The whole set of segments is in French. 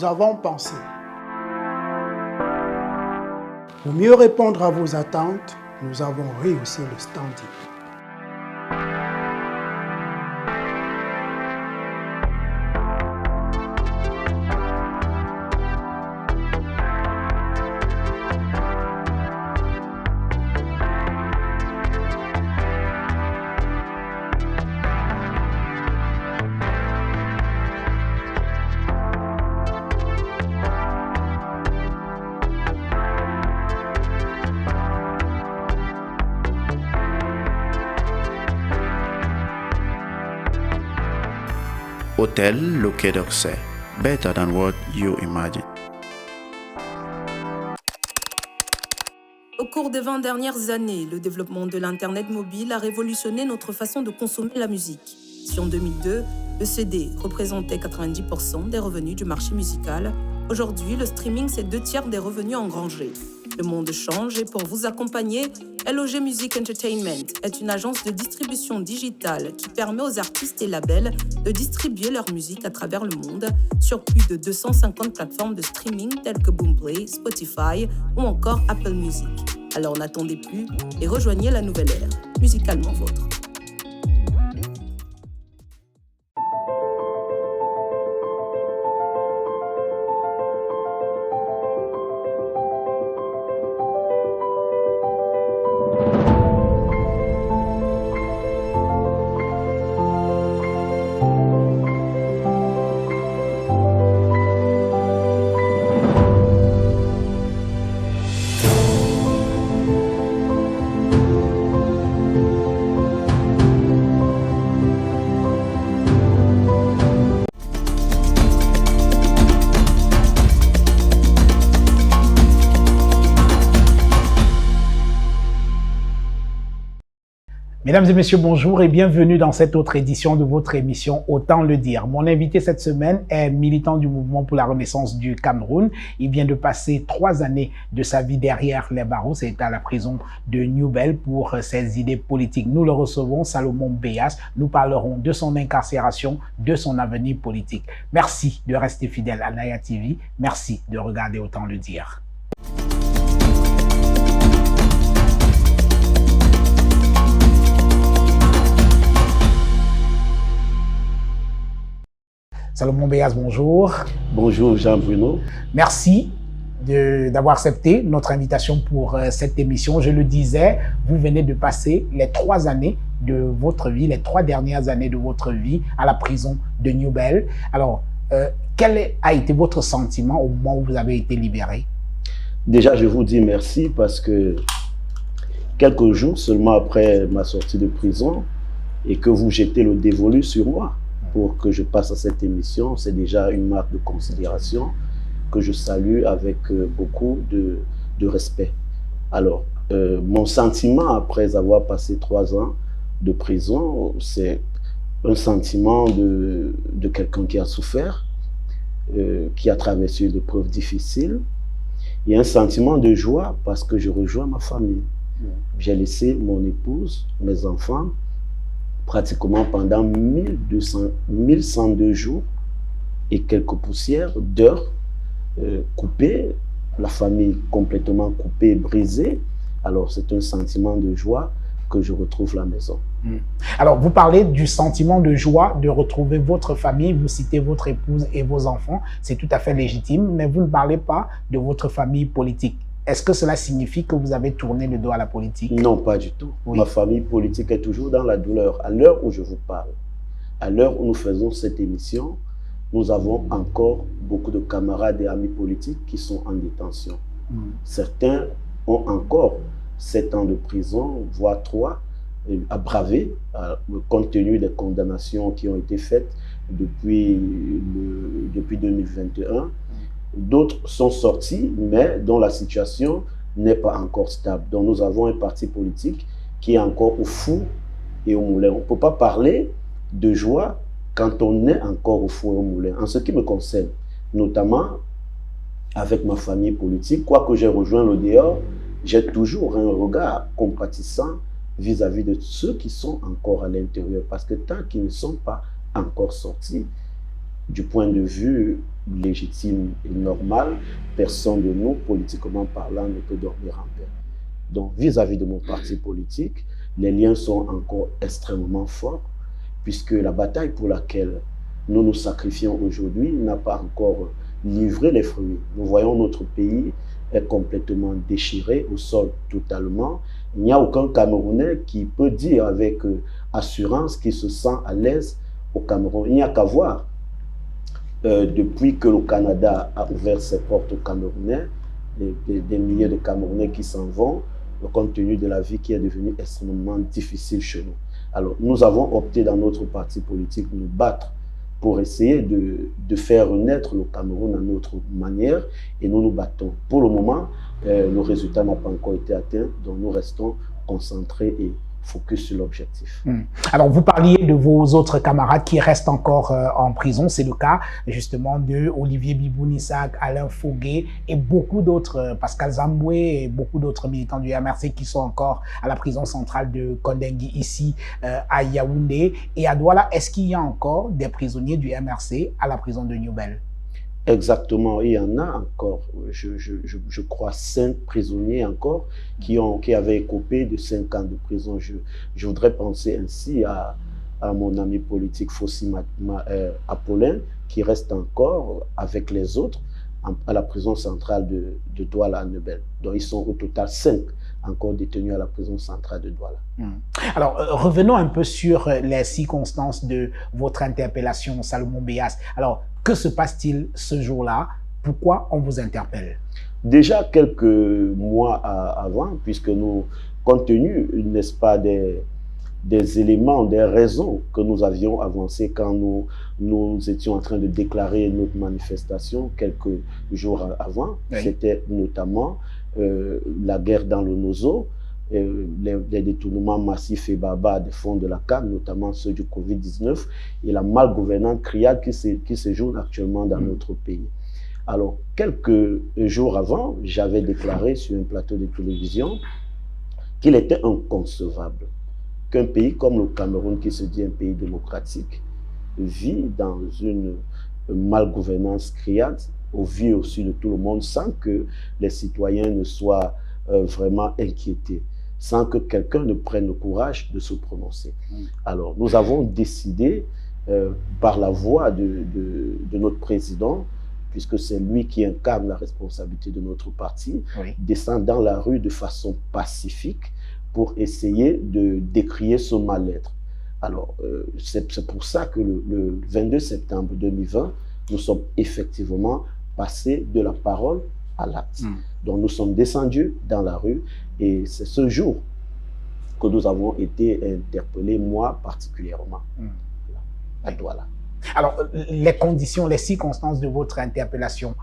avons pensé. Pour mieux répondre à vos attentes, nous avons rehaussé le standing. Hôtel Le Quai d'Orsay. Better than what you imagine. Au cours des 20 dernières années, le développement de l'Internet mobile a révolutionné notre façon de consommer la musique. Si en 2002, le CD représentait 90% des revenus du marché musical, aujourd'hui, le streaming, c'est 2/3 des revenus engrangés. Le monde change et pour vous accompagner, LOG Music Entertainment est une agence de distribution digitale qui permet aux artistes et labels de distribuer leur musique à travers le monde sur plus de 250 plateformes de streaming telles que Boomplay, Spotify ou encore Apple Music. Alors n'attendez plus et rejoignez la nouvelle ère, musicalement vôtre. Mesdames et messieurs, bonjour et bienvenue dans cette autre édition de votre émission Autant le dire. Mon invité cette semaine est militant du mouvement pour la renaissance du Cameroun. Il vient de passer 3 années de sa vie derrière les barreaux. C'est à la prison de Newbel pour ses idées politiques. Nous le recevons, Salomon Béas. Nous parlerons de son incarcération, de son avenir politique. Merci de rester fidèle à Naya TV. Merci de regarder Autant le dire. Salomon Béas, bonjour. Bonjour Jean-Bruno. Merci d'avoir accepté notre invitation pour cette émission. Je le disais, vous venez de passer les 3 années de votre vie, les 3 dernières années de votre vie à la prison de Newbel. Alors, quel a été votre sentiment au moment où vous avez été libéré? Déjà, je vous dis merci parce que quelques jours seulement après ma sortie de prison et que vous jetez le dévolu sur moi pour que je passe à cette émission, c'est déjà une marque de considération que je salue avec beaucoup de respect. Alors, mon sentiment après avoir passé 3 ans de prison, c'est un sentiment de quelqu'un qui a souffert, qui a traversé des épreuves difficiles, et un sentiment de joie parce que je rejoins ma famille. J'ai laissé mon épouse, mes enfants, pratiquement pendant 1102 jours et quelques poussières d'heures coupées, la famille complètement coupée, brisée. Alors c'est un sentiment de joie que je retrouve la maison. Alors vous parlez du sentiment de joie de retrouver votre famille, vous citez votre épouse et vos enfants, c'est tout à fait légitime, mais vous ne parlez pas de votre famille politique. Est-ce que cela signifie que vous avez tourné le dos à la politique? Non, pas du tout. Oui. Ma famille politique est toujours dans la douleur. À l'heure où je vous parle, à l'heure où nous faisons cette émission, nous avons encore beaucoup de camarades et amis politiques qui sont en détention. Certains ont encore 7 ans de prison, voire 3, à braver, compte tenu des condamnations qui ont été faites depuis 2021. D'autres sont sortis, mais dont la situation n'est pas encore stable. Donc nous avons un parti politique qui est encore au four et au moulin. On ne peut pas parler de joie quand on est encore au four et au moulin. En ce qui me concerne, notamment avec ma famille politique, quoique j'ai rejoint le dehors, j'ai toujours un regard compatissant vis-à-vis de ceux qui sont encore à l'intérieur. Parce que tant qu'ils ne sont pas encore sortis, du point de vue légitime et normal, personne de nous, politiquement parlant, ne peut dormir en paix. Donc, vis-à-vis de mon parti politique, les liens sont encore extrêmement forts, puisque la bataille pour laquelle nous nous sacrifions aujourd'hui n'a pas encore livré les fruits. Nous voyons notre pays est complètement déchiré au sol totalement. Il n'y a aucun Camerounais qui peut dire avec assurance qu'il se sent à l'aise au Cameroun. Il n'y a qu'à voir. Depuis que le Canada a ouvert ses portes aux Camerounais, des milliers de Camerounais qui s'en vont, compte tenu de la vie qui est devenue extrêmement difficile chez nous. Alors, nous avons opté dans notre parti politique de nous battre pour essayer de faire renaître le Cameroun à notre manière, et nous nous battons. Pour le moment, le résultat n'a pas encore été atteint, donc nous restons concentrés et focus sur l'objectif. Alors, vous parliez de vos autres camarades qui restent encore en prison. C'est le cas, justement, de Olivier Biboun-Isaac, Alain Fogué et beaucoup d'autres, Pascal Zamboué et beaucoup d'autres militants du MRC qui sont encore à la prison centrale de Kondengui, ici à Yaoundé. Et à Douala, est-ce qu'il y a encore des prisonniers du MRC à la prison de Newbel? Exactement, il y en a encore, je crois, 5 prisonniers encore qui avaient écopé de 5 ans de prison. Je voudrais penser ainsi à mon ami politique Fossi Apollin, qui reste encore avec les autres à la prison centrale de Douala à Newbel. Donc ils sont au total 5 encore détenus à la prison centrale de Douala. Alors, revenons un peu sur les circonstances de votre interpellation, Salomon Béas. Alors, que se passe-t-il ce jour-là? Pourquoi on vous interpelle? Déjà quelques mois avant, puisque nous, compte tenu, n'est-ce pas, des éléments, des raisons que nous avions avancées quand nous étions en train de déclarer notre manifestation quelques jours avant, oui. C'était notamment la guerre dans le Nozo, les détournements massifs et barbares des fonds de la CAN, notamment ceux du Covid-19, et la malgouvernance criarde qui séjourne actuellement dans notre pays. Alors, quelques jours avant, j'avais déclaré sur un plateau de télévision qu'il était inconcevable qu'un pays comme le Cameroun, qui se dit un pays démocratique, vit dans une malgouvernance criarde, au vu aussi de tout le monde, sans que les citoyens ne soient vraiment inquiétés, sans que quelqu'un ne prenne le courage de se prononcer. Alors, nous avons décidé, par la voix de notre président, puisque c'est lui qui incarne la responsabilité de notre parti, oui. Descendre dans la rue de façon pacifique pour essayer de décrier ce mal-être. Alors, c'est pour ça que le 22 septembre 2020, nous sommes effectivement passés de la parole à l'acte. Donc, nous sommes descendus dans la rue et c'est ce jour que nous avons été interpellés, moi particulièrement, à Douala. Alors, les conditions, les circonstances de votre interpellation,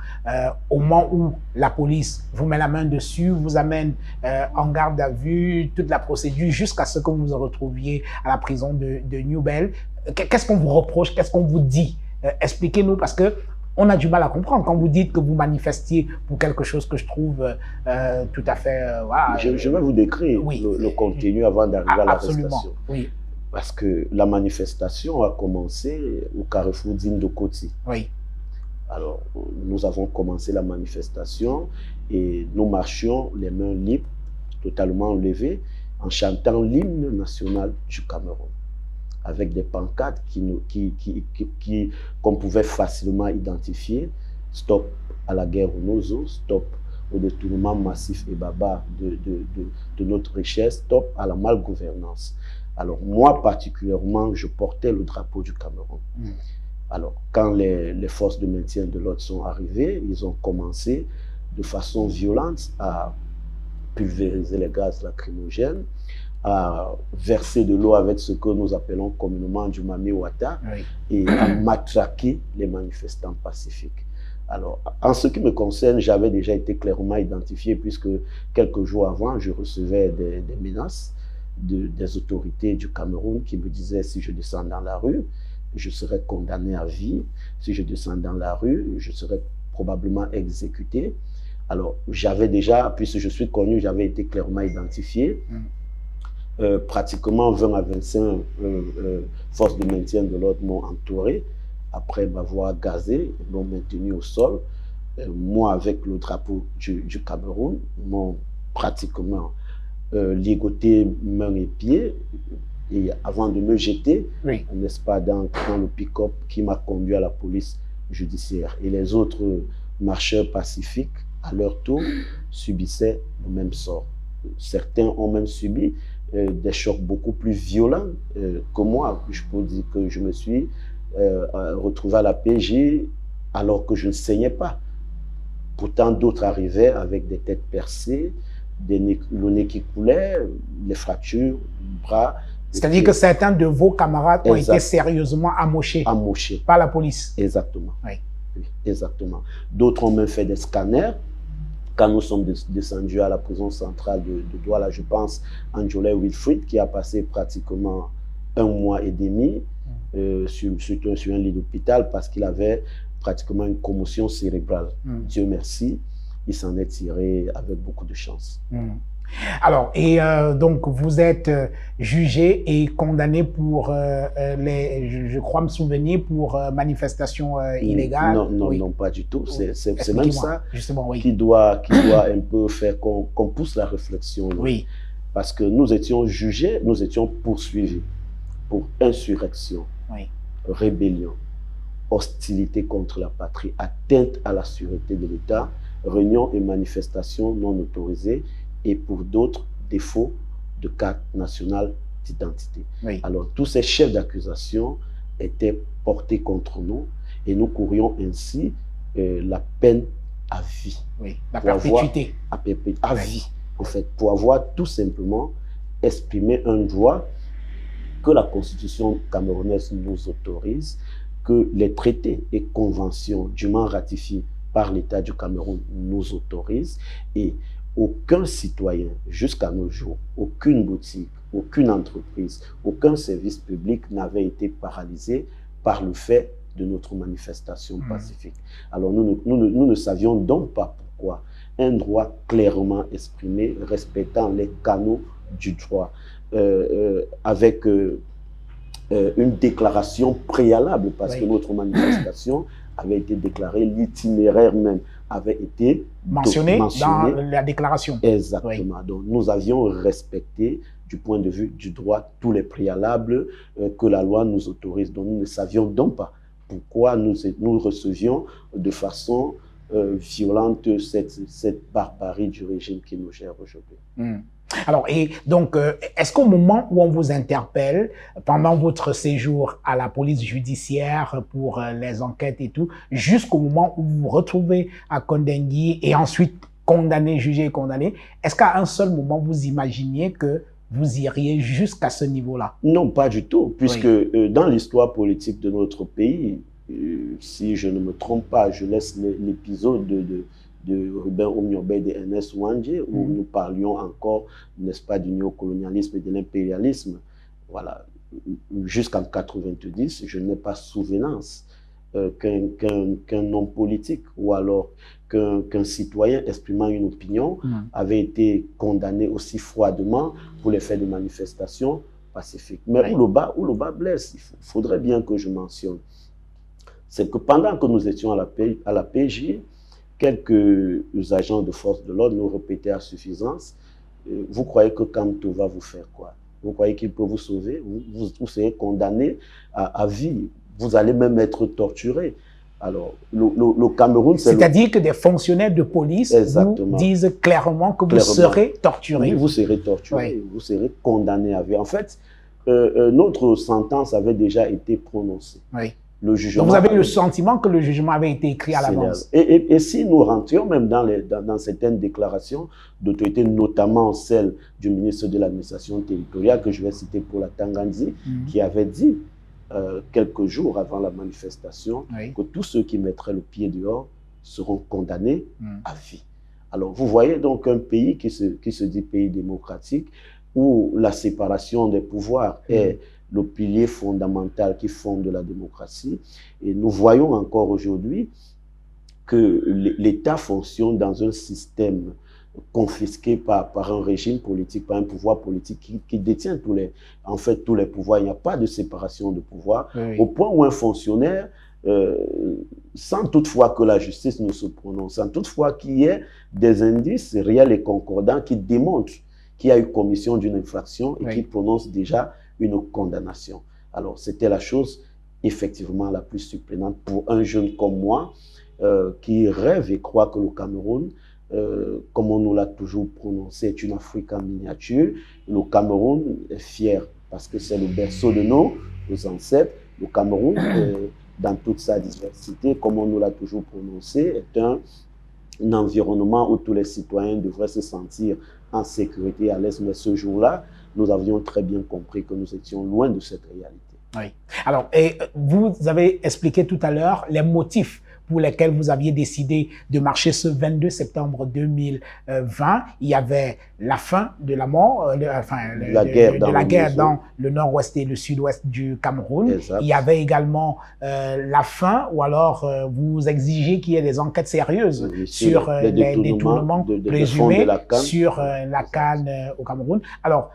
au moment où la police vous met la main dessus, vous amène en garde à vue, toute la procédure, jusqu'à ce que vous vous retrouviez à la prison de Newbel, qu'est-ce qu'on vous reproche, qu'est-ce qu'on vous dit? Expliquez-nous, parce que on a du mal à comprendre quand vous dites que vous manifestiez pour quelque chose que je trouve tout à fait... voilà, je vais vous décrire oui. le contenu avant d'arriver à l'arrestation. Oui. Parce que la manifestation a commencé au carrefour d'Indokoti. Oui. Alors, nous avons commencé la manifestation et nous marchions les mains libres, totalement levées, en chantant l'hymne national du Cameroun, avec des pancartes qu'on pouvait facilement identifier. Stop à la guerre au Nozo, stop au détournement massif et barbare de notre richesse, stop à la malgouvernance. Alors, moi particulièrement, je portais le drapeau du Cameroun. Alors, quand les forces de maintien de l'ordre sont arrivées, ils ont commencé de façon violente à pulvériser les gaz lacrymogènes, à verser de l'eau avec ce que nous appelons communément du Mami Wata, oui. Et à matraquer les manifestants pacifiques. Alors, en ce qui me concerne, j'avais déjà été clairement identifié puisque quelques jours avant, je recevais des menaces des autorités du Cameroun qui me disaient si je descends dans la rue, je serais condamné à vie. Si je descends dans la rue, je serais probablement exécuté. Alors, j'avais déjà, puisque je suis connu, j'avais été clairement identifié. Pratiquement 20 à 25 forces de maintien de l'ordre m'ont entouré après m'avoir gazé, ils m'ont maintenu au sol. Moi, avec le drapeau du Cameroun, m'ont pratiquement ligoté mains et pieds, et avant de me jeter, Oui. n'est-ce pas, dans le pick-up qui m'a conduit à la police judiciaire. Et les autres marcheurs pacifiques, à leur tour, subissaient le même sort. Certains ont même subi des chocs beaucoup plus violents que moi. Je peux dire que je me suis retrouvé à la PJ alors que je ne saignais pas. Pourtant, d'autres arrivaient avec des têtes percées, le nez qui coulait, les fractures, les bras. C'est-à-dire que certains de vos camarades ont été sérieusement amochés par la police. Exactement. Oui. Oui, exactement. D'autres ont même fait des scanners. Quand nous sommes descendus à la prison centrale de Douala, je pense, Angela Wilfried, qui a passé pratiquement 1 mois et demi sur un lit d'hôpital parce qu'il avait pratiquement une commotion cérébrale. Dieu merci, il s'en est tiré avec beaucoup de chance. Alors, et donc, vous êtes jugé et condamné pour, je crois me souvenir, pour manifestation illégale. Non, oui. Non, pas du tout. C'est même ça justement, oui. qui doit un peu faire qu'on pousse la réflexion. Là. Oui. Parce que nous étions jugés, nous étions poursuivis pour insurrection, oui. Rébellion, hostilité contre la patrie, atteinte à la sûreté de l'État, réunion et manifestation non autorisées, et pour d'autres, défauts de carte nationale d'identité. Oui. Alors, tous ces chefs d'accusation étaient portés contre nous et nous courions ainsi la peine à vie. Oui, la perpétuité. À vie, en fait, pour avoir tout simplement exprimé un droit que la Constitution camerounaise nous autorise, que les traités et conventions dûment ratifiés par l'État du Cameroun nous autorisent, et aucun citoyen, jusqu'à nos jours, aucune boutique, aucune entreprise, aucun service public n'avait été paralysé par le fait de notre manifestation pacifique. Alors nous ne savions donc pas pourquoi un droit clairement exprimé, respectant les canaux du droit, avec une déclaration préalable, parce que notre manifestation avait été déclarée, l'itinéraire même avait été mentionné dans la déclaration. Exactement. Donc, nous avions respecté, du point de vue du droit, tous les préalables que la loi nous autorise. Donc, nous ne savions donc pas pourquoi nous recevions de façon violente cette barbarie du régime qui nous gère aujourd'hui. Alors, et donc, est-ce qu'au moment où on vous interpelle, pendant votre séjour à la police judiciaire pour les enquêtes et tout, jusqu'au moment où vous vous retrouvez à Kondengui et ensuite condamné, jugé et condamné, est-ce qu'à un seul moment, vous imaginiez que vous iriez jusqu'à ce niveau-là? Non, pas du tout, puisque dans l'histoire politique de notre pays, si je ne me trompe pas, je laisse l'épisode de Ruben Omniobe et de Ernest Ouandjé, où nous parlions encore, n'est-ce pas, du néocolonialisme et de l'impérialisme. Voilà. Jusqu'en 90, je n'ai pas souvenance qu'un homme politique ou alors qu'un citoyen exprimant une opinion avait été condamné aussi froidement pour les faits de manifestation pacifique. Mais où le bas blesse, il faudrait bien que je mentionne, c'est que pendant que nous étions à la PJ, quelques agents de force de l'ordre nous répétaient à suffisance, vous croyez que Kamto va vous faire quoi? Vous croyez qu'il peut vous sauver? Vous serez condamné à vie. Vous allez même être torturé. Alors, le Cameroun... C'est-à-dire que des fonctionnaires de police vous disent clairement que vous serez torturé. Oui, vous serez torturé. Vous serez condamné à vie. En fait, notre sentence avait déjà été prononcée. Oui. Le jugement. Donc vous avez le sentiment que le jugement avait été écrit à l'avance. Et si nous rentrions même dans certaines déclarations d'autorité, notamment celle du ministre de l'administration territoriale, que je vais citer pour la Tanganyika, qui avait dit quelques jours avant la manifestation que tous ceux qui mettraient le pied dehors seront condamnés à vie. Alors vous voyez donc un pays qui se dit pays démocratique, où la séparation des pouvoirs est le pilier fondamental qui fonde la démocratie. Et nous voyons encore aujourd'hui que l'État fonctionne dans un système confisqué par un régime politique, par un pouvoir politique qui détient tous les pouvoirs. Il n'y a pas de séparation de pouvoir, au point où un fonctionnaire sans toutefois que la justice ne se prononce, sans toutefois qu'il y ait des indices réels et concordants qui démontrent qu'il y a eu commission d'une infraction et qui prononcent déjà une condamnation. Alors, c'était la chose effectivement la plus surprenante pour un jeune comme moi qui rêve et croit que le Cameroun, comme on nous l'a toujours prononcé, est une Afrique en miniature. Le Cameroun est fier parce que c'est le berceau de nos ancêtres. Le Cameroun, dans toute sa diversité, comme on nous l'a toujours prononcé, est un environnement où tous les citoyens devraient se sentir en sécurité, à l'aise. Mais ce jour-là, nous avions très bien compris que nous étions loin de cette réalité. Oui. Alors, vous avez expliqué tout à l'heure les motifs pour lesquels vous aviez décidé de marcher ce 22 septembre 2020. Il y avait la fin de la mort, la guerre dans le nord-ouest et le sud-ouest du Cameroun. Exact. Il y avait également la fin, ou alors vous exigez qu'il y ait des enquêtes sérieuses sur les détournements présumés sur la CAN au Cameroun. Alors,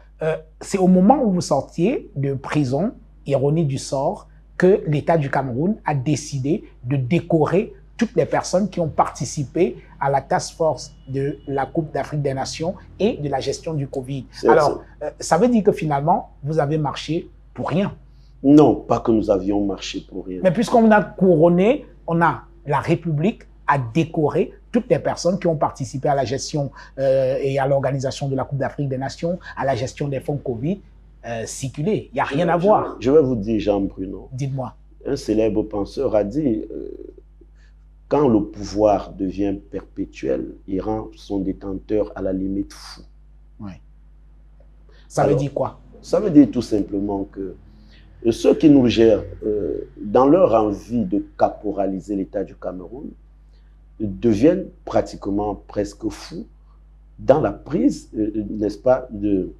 c'est au moment où vous sortiez de prison, ironie du sort, que l'État du Cameroun a décidé de décorer toutes les personnes qui ont participé à la task force de la Coupe d'Afrique des Nations et de la gestion du Covid. Alors, ça veut dire que finalement, vous avez marché pour rien. Non, pas que nous avions marché pour rien. Mais puisqu'on a couronné, on a la République a décoré toutes les personnes qui ont participé à la gestion et à l'organisation de la Coupe d'Afrique des Nations, à la gestion des fonds Covid. Circuler. Il n'y a rien à voir. Je vais vous dire, Jean-Bruno. Dites-moi. Un célèbre penseur a dit quand le pouvoir devient perpétuel, il rend son détenteur à la limite fou. Oui. Ça veut dire quoi? Ça veut dire tout simplement que ceux qui nous gèrent, dans leur envie de caporaliser l'État du Cameroun, deviennent pratiquement presque fous dans la prise, n'est-ce pas, de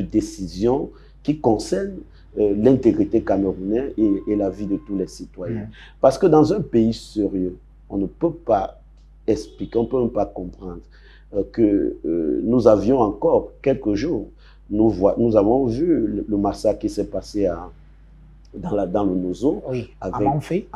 décisions qui concernent l'intégrité camerounaise et la vie de tous les citoyens. Parce que dans un pays sérieux, on ne peut pas expliquer, on ne peut même pas comprendre que nous avions encore quelques jours, nous avons vu le massacre qui s'est passé dans le Nozo, à Manfé,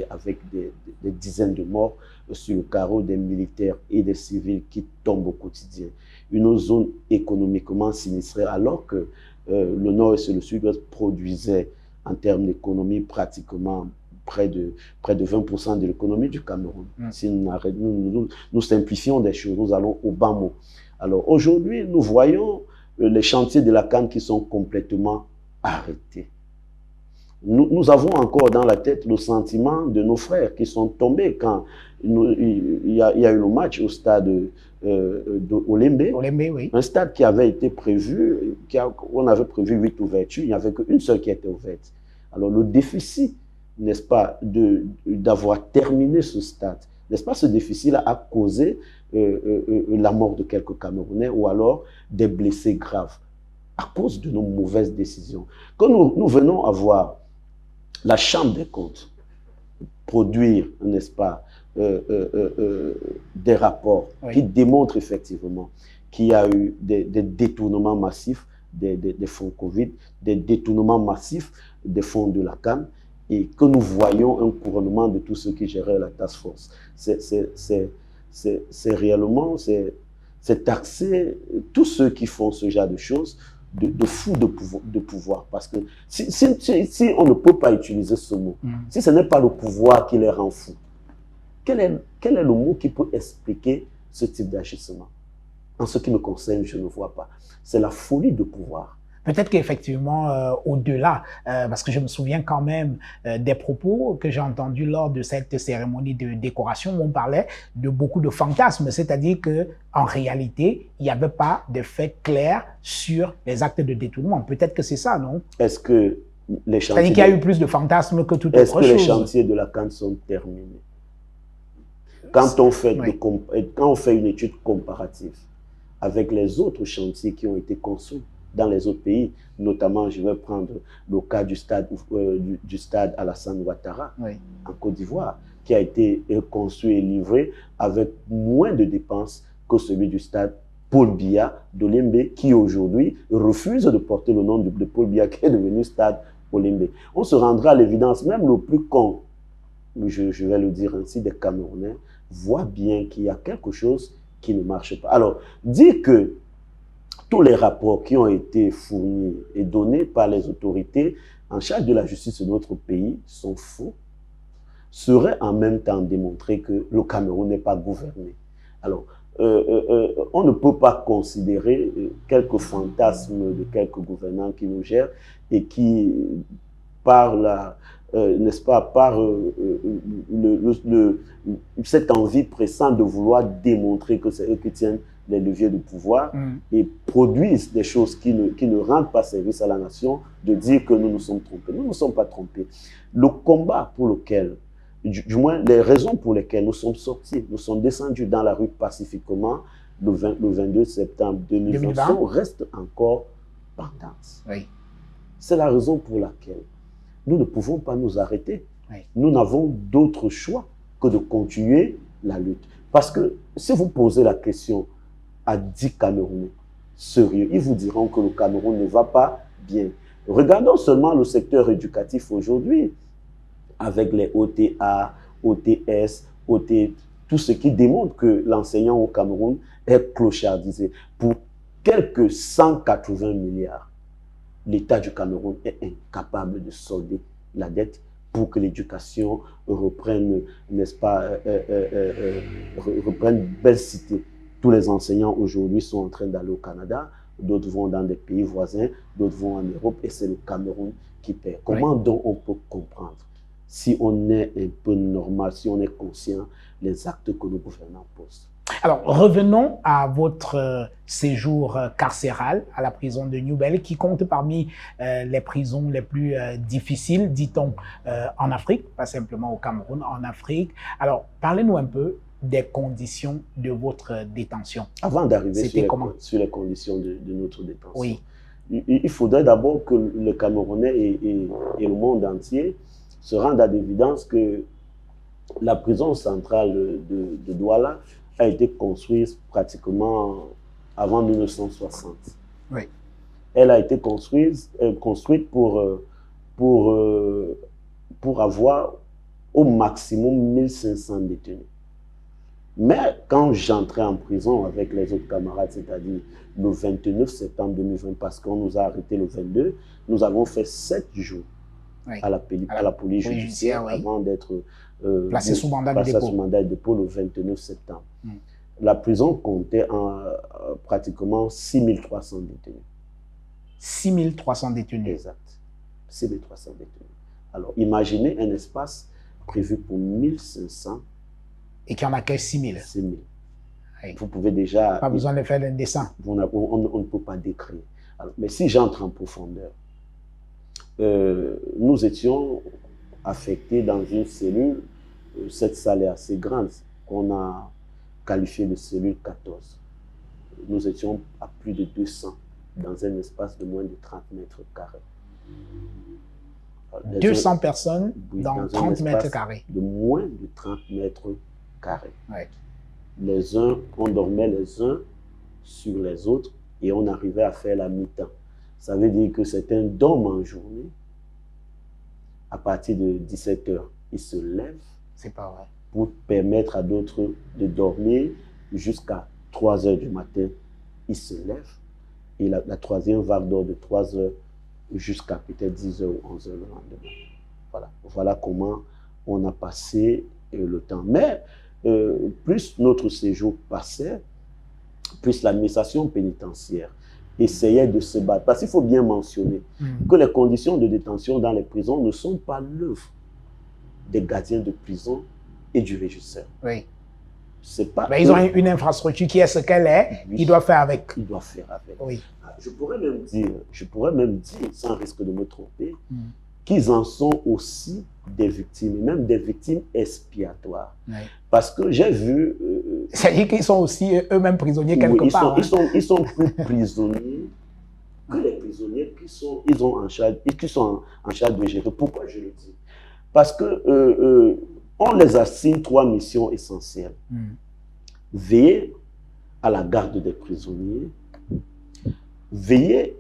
avec des dizaines de morts sur le carreau des militaires et des civils qui tombent au quotidien. Une zone économiquement sinistrée, alors que le Nord et le Sud-Ouest produisaient en termes d'économie pratiquement près de 20% de l'économie du Cameroun. Si nous simplifions des choses, nous allons au bas mot. Alors aujourd'hui, nous voyons les chantiers de la CAN qui sont complètement arrêtés. Nous avons encore dans la tête le sentiment de nos frères qui sont tombés quand il y a eu le match au stade d'Olembe. Oui. Un stade qui avait été prévu, on avait prévu 8 ouvertures, il n'y avait qu'une seule qui était ouverte. Alors le déficit, n'est-ce pas, d'avoir terminé ce stade, n'est-ce pas, ce déficit-là a causé la mort de quelques Camerounais ou alors des blessés graves à cause de nos mauvaises décisions. Quand nous venons à voir la Chambre des comptes produire, n'est-ce pas, des rapports qui démontrent effectivement qu'il y a eu des détournements massifs des fonds Covid, des détournements massifs des fonds de la CAN, et que nous voyons un couronnement de tous ceux qui géraient la task force. C'est réellement, c'est taxer tous ceux qui font ce genre de choses de fous de pouvoir. Parce que si on ne peut pas utiliser ce mot, si ce n'est pas le pouvoir qui les rend fous, quel est le mot qui peut expliquer ce type d'agissement? En ce qui me concerne, je ne vois pas. C'est la folie de pouvoir. Peut-être qu'effectivement, au-delà, parce que je me souviens quand même des propos que j'ai entendus lors de cette cérémonie de décoration où on parlait de beaucoup de fantasmes, c'est-à-dire qu'en réalité, il n'y avait pas de faits clairs sur les actes de détournement. Peut-être que c'est ça, non? Est-ce que les chantiers... C'est-à-dire qu'il y a eu plus de fantasmes que toute autre chose. Est-ce que les chantiers de la CAN sont terminés? Quand on fait une étude comparative avec les autres chantiers qui ont été construits dans les autres pays, notamment, je vais prendre le cas du stade Alassane Ouattara en Côte d'Ivoire, qui a été construit et livré avec moins de dépenses que celui du stade Paul Biya d'Olembe, qui aujourd'hui refuse de porter le nom de Paul Biya, qui est devenu stade Olembe. On se rendra à l'évidence, même le plus con je vais le dire ainsi, des Camerounais voient bien qu'il y a quelque chose qui ne marche pas. Alors, dire que tous les rapports qui ont été fournis et donnés par les autorités en charge de la justice de notre pays sont faux, serait en même temps démontrer que le Cameroun n'est pas gouverné. Alors, on ne peut pas considérer quelques fantasmes de quelques gouvernants qui nous gèrent et qui, par n'est-ce pas, par cette envie pressante de vouloir démontrer que c'est eux qui tiennent les leviers de pouvoir et produisent des choses qui ne rendent pas service à la nation, de dire que nous nous sommes trompés. Nous ne nous sommes pas trompés. Le combat pour lequel, du moins les raisons pour lesquelles nous sommes sortis, nous sommes descendus dans la rue pacifiquement le 22 septembre 2020 restent encore pendantes. Oui. C'est la raison pour laquelle nous ne pouvons pas nous arrêter. Oui. Nous n'avons d'autre choix que de continuer la lutte. Parce que si vous posez la question à 10 Camerounais sérieux, ils vous diront que le Cameroun ne va pas bien. Regardons seulement le secteur éducatif aujourd'hui, avec les OTA, OTS, OT, tout ce qui démontre que l'enseignant au Cameroun est clochardisé. Pour quelques 180 milliards, l'État du Cameroun est incapable de solder la dette pour que l'éducation reprenne, n'est-ce pas, reprenne belle cité. Tous les enseignants aujourd'hui sont en train d'aller au Canada, d'autres vont dans des pays voisins, d'autres vont en Europe, et c'est le Cameroun qui paie. Comment donc on peut comprendre, si on est un peu normal, si on est conscient, les actes que le gouvernement pose? Alors, revenons à votre séjour carcéral à la prison de Newbel, qui compte parmi les prisons les plus difficiles, dit-on, en Afrique, pas simplement au Cameroun, en Afrique. Alors, parlez-nous un peu des conditions de votre détention. Avant d'arriver sur les conditions de notre détention, oui, il faudrait d'abord que le Camerounais et le monde entier se rendent à l'évidence que la prison centrale de Douala a été construite pratiquement avant 1960. Oui. Elle a été construite pour avoir au maximum 1500 détenus. Mais quand j'entrais en prison avec les autres camarades, c'est-à-dire le 29 septembre 2020, parce qu'on nous a arrêtés le 22, nous avons fait 7 jours à la police judiciaire avant d'être placé sous mandat de dépôt le 29 septembre. La prison comptait pratiquement 6300 détenus. 6300 détenus. Exact. 6300 détenus. Alors, imaginez un espace prévu pour 1500. Et qui en accueille 6000. 6000. Oui. Vous pouvez déjà... Pas besoin de faire un dessin. On ne peut pas décrire. Alors, mais si j'entre en profondeur, nous étions affectés dans une cellule, cette salle est assez grande, qu'on a qualifiée de cellule 14. Nous étions à plus de 200 dans un espace de moins de 30 mètres carrés. 200 personnes dans 30 mètres carrés. De moins de 30 mètres carrés. Ouais. On dormait les uns sur les autres et on arrivait à faire la mi-temps. Ça veut dire que certains dorment en journée. À partir de 17 h, ils se lèvent. C'est pas vrai. Pour permettre à d'autres de dormir jusqu'à 3 h du matin. Ils se lèvent. Et la troisième vague dort de 3 h jusqu'à peut-être 10 h ou 11 h le lendemain. Voilà comment on a passé le temps. Mais plus notre séjour passait, plus l'administration pénitentiaire essayait de se battre. Parce qu'il faut bien mentionner que les conditions de détention dans les prisons ne sont pas l'œuvre des gardiens de prison et du régisseur. Oui. C'est pas ils ont une infrastructure qui est ce qu'elle est, oui, ils doivent faire avec. Ils doivent faire avec. Oui. Je pourrais même dire, sans risque de me tromper, qu'ils en sont aussi des victimes, et même des victimes expiatoires. Oui. Parce que j'ai vu... C'est-à-dire qu'ils sont aussi eux-mêmes prisonniers quelque part. Ils sont plus prisonniers que les prisonniers qui sont en charge de gérer. Pourquoi je le dis? Parce que on les assigne 3 missions essentielles. Veiller à la garde des prisonniers, veiller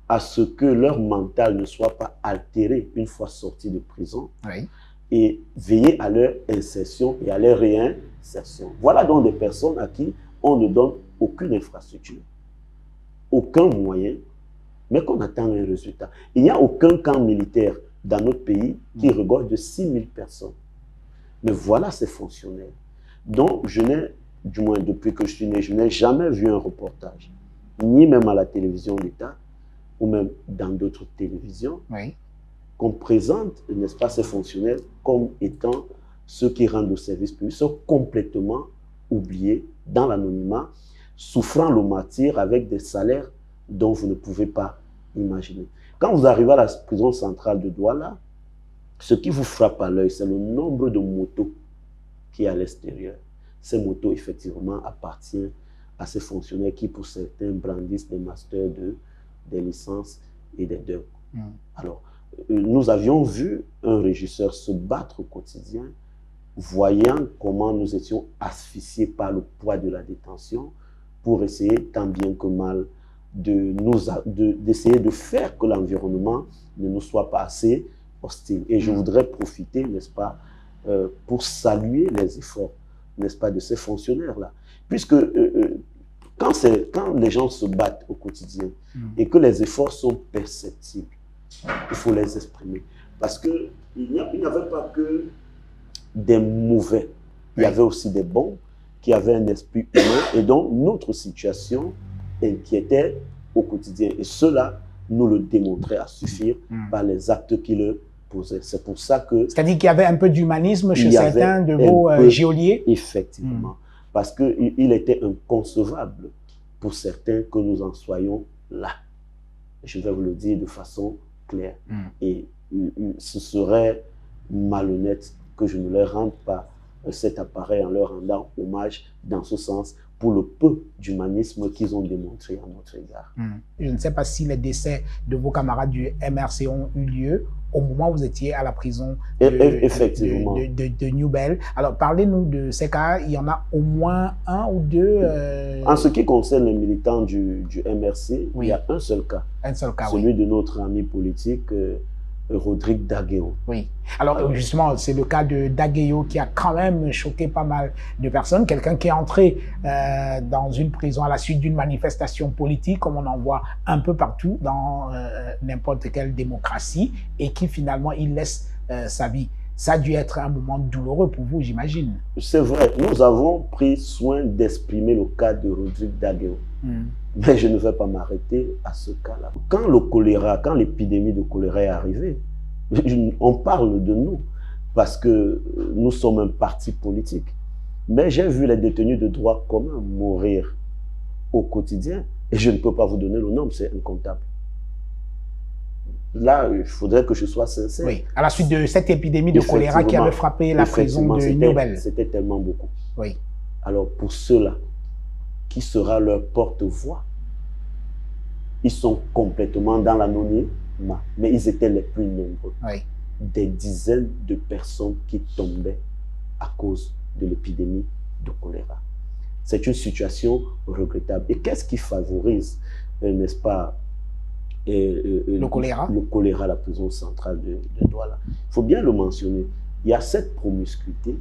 à ce que leur mental ne soit pas altéré une fois sortis de prison, oui, et veiller à leur insertion et à leur réinsertion. Voilà donc des personnes à qui on ne donne aucune infrastructure, aucun moyen, mais qu'on attend un résultat. Il n'y a aucun camp militaire dans notre pays qui regorge de 6 000 personnes. Mais voilà ces fonctionnaires. Donc, du moins depuis que je suis né, je n'ai jamais vu un reportage, ni même à la télévision d'État, ou même dans d'autres télévisions, qu'on présente, n'est-ce pas, ces fonctionnaires comme étant ceux qui rendent au service public, sont complètement oubliés dans l'anonymat, souffrant le martyre avec des salaires dont vous ne pouvez pas imaginer. Quand vous arrivez à la prison centrale de Douala, ce qui vous frappe à l'œil, c'est le nombre de motos qui est à l'extérieur. Ces motos, effectivement, appartiennent à ces fonctionnaires qui, pour certains, brandissent des masters des licences et des DEC. Alors, nous avions vu un régisseur se battre au quotidien, voyant comment nous étions asphyxiés par le poids de la détention pour essayer tant bien que mal d'essayer de faire que l'environnement ne nous soit pas assez hostile. Et je voudrais profiter, n'est-ce pas, pour saluer les efforts, n'est-ce pas, de ces fonctionnaires-là. Puisque quand les gens se battent au quotidien et que les efforts sont perceptibles, il faut les exprimer. Parce qu'il n'y avait pas que des mauvais, il y avait aussi des bons qui avaient un esprit humain et dont notre situation inquiétait au quotidien. Et cela nous le démontrait à suffire par les actes qu'ils posaient. C'est pour ça que... C'est-à-dire qu'il y avait un peu d'humanisme chez certains de vos geôliers? Effectivement. Parce qu'il était inconcevable pour certains que nous en soyons là. Je vais vous le dire de façon claire. Et ce serait malhonnête que je ne leur rende pas cet appareil en leur rendant hommage dans ce sens pour le peu d'humanisme qu'ils ont démontré à notre égard. Je ne sais pas si les décès de vos camarades du MRC ont eu lieu au moment où vous étiez à la prison de New Bell. Alors, parlez-nous de ces cas. Il y en a au moins un ou deux. En ce qui concerne les militants du MRC, il y a un seul cas. Un seul cas, celui de notre ami politique, Rodrigue Daguéo. Oui. Alors, justement, c'est le cas de Daguéo qui a quand même choqué pas mal de personnes. Quelqu'un qui est entré dans une prison à la suite d'une manifestation politique, comme on en voit un peu partout dans n'importe quelle démocratie, et qui finalement, il laisse sa vie. Ça a dû être un moment douloureux pour vous, j'imagine. C'est vrai. Nous avons pris soin d'exprimer le cas de Rodrigue Daguéo. Mais je ne vais pas m'arrêter à ce cas-là. Quand l'épidémie de choléra est arrivée, on parle de nous parce que nous sommes un parti politique. Mais j'ai vu les détenus de droit commun mourir au quotidien et je ne peux pas vous donner le nombre, c'est incontable. Là, il faudrait que je sois sincère. Oui, à la suite de cette épidémie de choléra qui avait frappé la prison de New Bell. C'était tellement beaucoup. Oui. Alors, pour ceux-là, qui sera leur porte-voix? Ils sont complètement dans l'anonymat, mais ils étaient les plus nombreux. Oui. Des dizaines de personnes qui tombaient à cause de l'épidémie de choléra. C'est une situation regrettable. Et qu'est-ce qui favorise, n'est-ce pas, le choléra? Le choléra à la prison centrale de Douala. Il faut bien le mentionner. Il y a cette promiscuité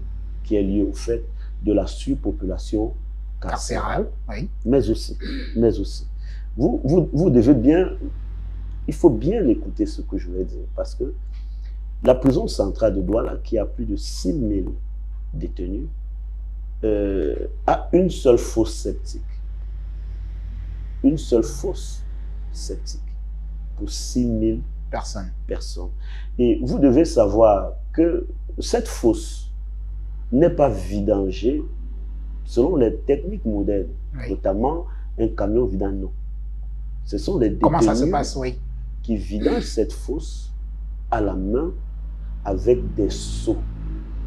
qui est liée au fait de la surpopulation carcérale, oui. mais aussi, vous devez bien, il faut bien écouter ce que je vais dire, parce que la prison centrale de Douala, qui a plus de 6 000 détenus, a une seule fosse septique. Une seule fosse septique pour 6 000 personnes. Et vous devez savoir que cette fosse n'est pas vidangée selon les techniques modernes, notamment un camion vidange, non. Ce sont les détenus Comment ça se passe, qui vidangent cette fosse à la main avec des seaux,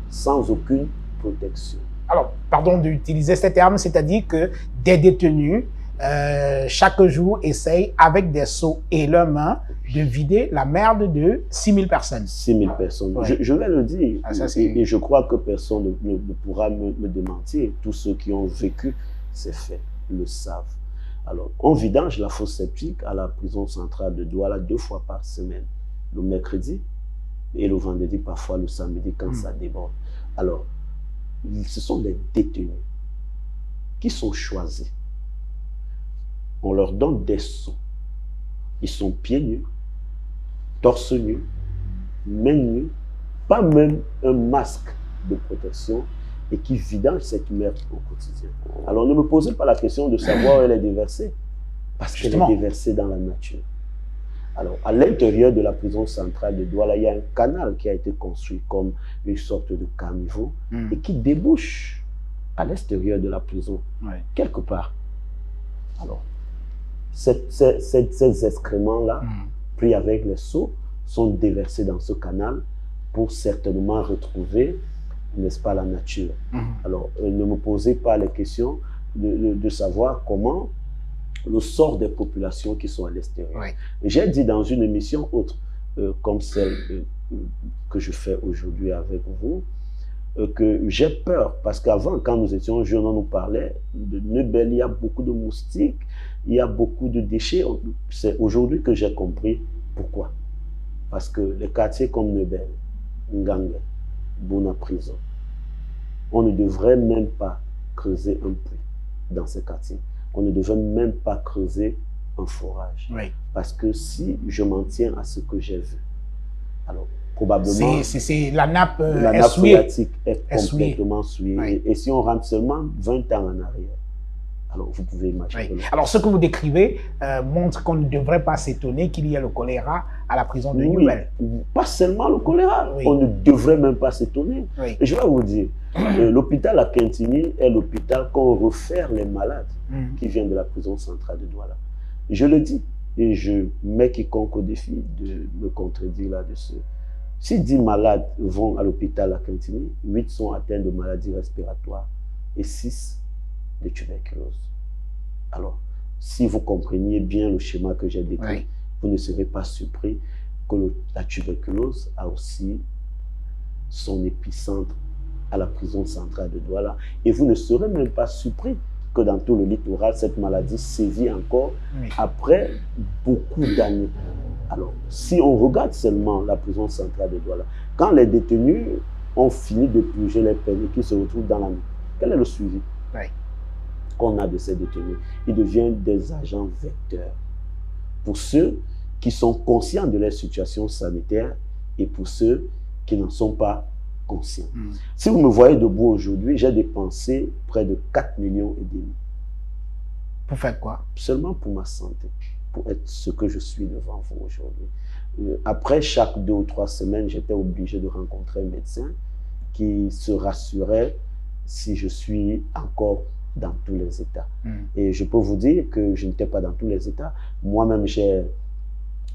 sans aucune protection. Alors, pardon d'utiliser ces termes, c'est-à-dire que des détenus, chaque jour, essayent avec des seaux et leurs mains de vider la merde de 6 000 personnes. 6 000 personnes. Ouais. Je vais le dire, et je crois que personne ne pourra me démentir. Tous ceux qui ont vécu ces faits le savent. Alors, on vidange la fosse septique à la prison centrale de Douala 2 fois par semaine, le mercredi et le vendredi, parfois le samedi, quand ça déborde. Alors, ce sont des détenus qui sont choisis. On leur donne des sons. Ils sont pieds nus, torse nu, mains nues, pas même un masque de protection et qui vident cette merde au quotidien. Alors ne me posez pas la question de savoir où elle est déversée, parce qu'elle est déversée dans la nature. Alors, à l'intérieur de la prison centrale de Douala, il y a un canal qui a été construit comme une sorte de caniveau et qui débouche à l'extérieur de la prison, quelque part. Alors, ces excréments-là, pris avec les seaux, sont déversés dans ce canal pour certainement retrouver, n'est-ce pas, la nature. Alors, ne me posez pas les questions de savoir comment le sort des populations qui sont à l'extérieur. J'ai dit dans une émission autre, comme celle que je fais aujourd'hui avec vous, que j'ai peur, parce qu'avant, quand nous étions jeunes, on nous parlait de Neubel, il y a beaucoup de moustiques, il y a beaucoup de déchets. C'est aujourd'hui que j'ai compris pourquoi. Parce que les quartiers comme Neubel, Ngangue, Bouna Prison, on ne devrait même pas creuser un puits dans ces quartiers. On ne devrait même pas creuser un forage. Parce que si je m'en tiens à ce que j'ai vu, alors probablement la nappe phréatique est complètement souillée. Et si on rentre seulement 20 ans en arrière, alors vous pouvez imaginer. Alors ce que vous décrivez montre qu'on ne devrait pas s'étonner qu'il y ait le choléra à la prison de Neubel. Pas seulement le choléra, on ne devrait même pas s'étonner. Et je vais vous dire, l'hôpital à Kintini est l'hôpital qu'on refère les malades qui viennent de la prison centrale de Douala. Je le dis, et je mets quiconque au défi de me contredire là-dessus. Si 10 malades vont à l'hôpital à Kintini, 8 sont atteints de maladies respiratoires et 6 de tuberculose. Alors, si vous compreniez bien le schéma que j'ai décrit, vous ne serez pas surpris que la tuberculose a aussi son épicentre à la prison centrale de Douala. Et vous ne serez même pas surpris que dans tout le littoral, cette maladie sévit encore après beaucoup d'années. Alors, si on regarde seulement la prison centrale de Douala, quand les détenus ont fini de purger les peines et qu'ils se retrouvent dans la nuit, quel est le suivi qu'on a de ces détenus? Ils deviennent des agents vecteurs. Pour ceux qui sont conscients de leur situation sanitaire et pour ceux qui n'en sont pas conscients. Si vous me voyez debout aujourd'hui, j'ai dépensé près de 4,5 millions. Pour faire quoi? Seulement pour ma santé, pour être ce que je suis devant vous aujourd'hui. Après chaque 2 ou 3 semaines, j'étais obligé de rencontrer un médecin qui se rassurait si je suis encore dans tous les états. Et je peux vous dire que je n'étais pas dans tous les états. Moi-même, j'ai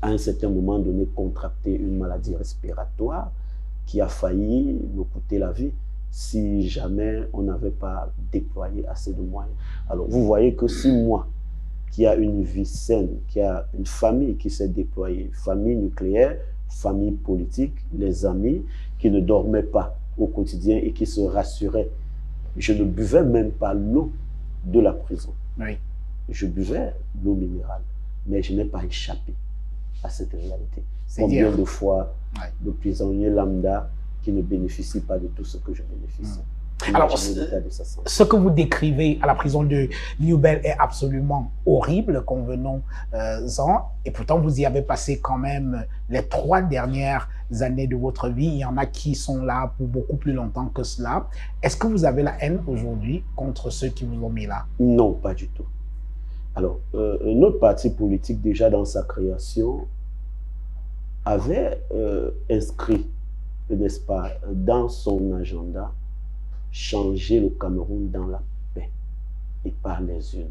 à un certain moment donné contracté une maladie respiratoire qui a failli me coûter la vie si jamais on n'avait pas déployé assez de moyens. Alors vous voyez que si moi, qui a une vie saine, qui a une famille qui s'est déployée, famille nucléaire, famille politique, les amis qui ne dormaient pas au quotidien et qui se rassuraient, je ne buvais même pas l'eau de la prison. Je buvais l'eau minérale, mais je n'ai pas échappé à cette réalité. Combien de fois le prisonnier lambda qui ne bénéficie pas de tout ce que je bénéficie. Alors, ce que vous décrivez à la prison de Neubel est absolument horrible, convenons-en, et pourtant vous y avez passé quand même les 3 dernières années de votre vie. Il y en a qui sont là pour beaucoup plus longtemps que cela. Est-ce que vous avez la haine aujourd'hui contre ceux qui vous ont mis là? Non, pas du tout. Alors, notre parti politique, déjà dans sa création, avait inscrit, n'est-ce pas, dans son agenda, changer le Cameroun dans la paix et par les urnes.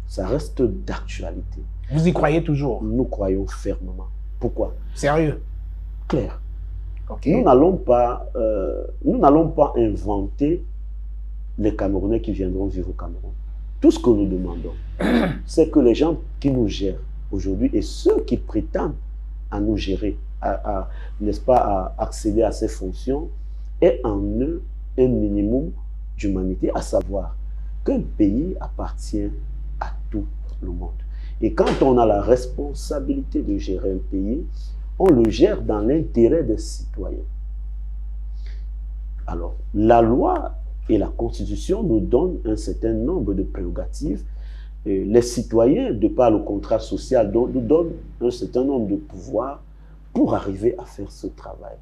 Ça reste d'actualité. Vous y croyez toujours? Nous croyons fermement. Pourquoi? Sérieux? Clair. Nous n'allons pas inventer les Camerounais qui viendront vivre au Cameroun. Tout ce que nous demandons, c'est que les gens qui nous gèrent aujourd'hui et ceux qui prétendent à nous gérer, n'est-ce pas, à accéder à ces fonctions, aient en eux un minimum d'humanité, à savoir qu'un pays appartient à tout le monde. Et quand on a la responsabilité de gérer un pays, on le gère dans l'intérêt des citoyens. Alors, la loi et la Constitution nous donnent un certain nombre de prérogatives. Et les citoyens, de par le contrat social, nous donnent un certain nombre de pouvoirs pour arriver à faire ce travail.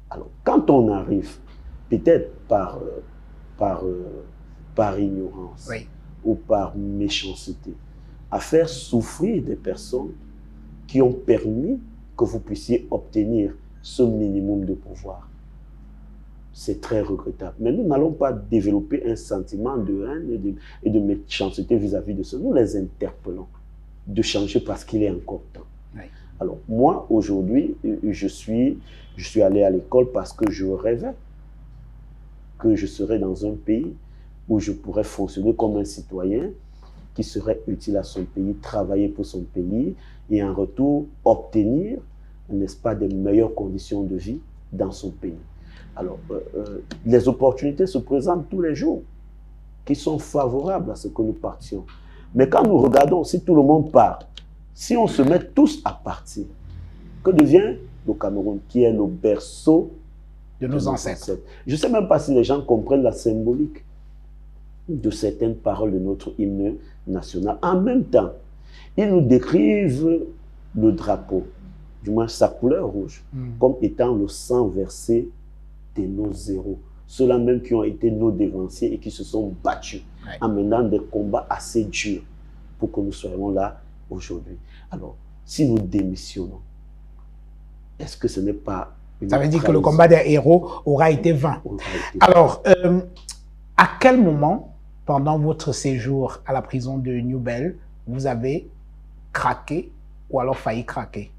Alors, quand on arrive, peut-être par ignorance ou par méchanceté, à faire souffrir des personnes qui ont permis que vous puissiez obtenir ce minimum de pouvoir, c'est très regrettable. Mais nous n'allons pas développer un sentiment de haine et de méchanceté vis-à-vis de ça. Nous les interpellons de changer parce qu'il est encore temps. Alors, moi, aujourd'hui, je suis allé à l'école parce que je rêvais que je serais dans un pays où je pourrais fonctionner comme un citoyen qui serait utile à son pays, travailler pour son pays et en retour obtenir, n'est-ce pas, des meilleures conditions de vie dans son pays. Alors, les opportunités se présentent tous les jours qui sont favorables à ce que nous partions. Mais quand nous regardons, si tout le monde part, si on se met tous à partir, que devient le Cameroun, qui est le berceau de nos ancêtres? Je ne sais même pas si les gens comprennent la symbolique de certaines paroles de notre hymne national. En même temps, ils nous décrivent le drapeau, du moins sa couleur rouge, comme étant le sang versé de nos héros. Ceux-là même qui ont été nos dévanciers et qui se sont battus en menant des combats assez durs pour que nous soyons là aujourd'hui. Alors, si nous démissionnons, est-ce que ce n'est pas une Ça veut dire que trahison? le combat des héros aura été vain. Alors, à quel moment, pendant votre séjour à la prison de New Bell, vous avez craqué ou alors failli craquer?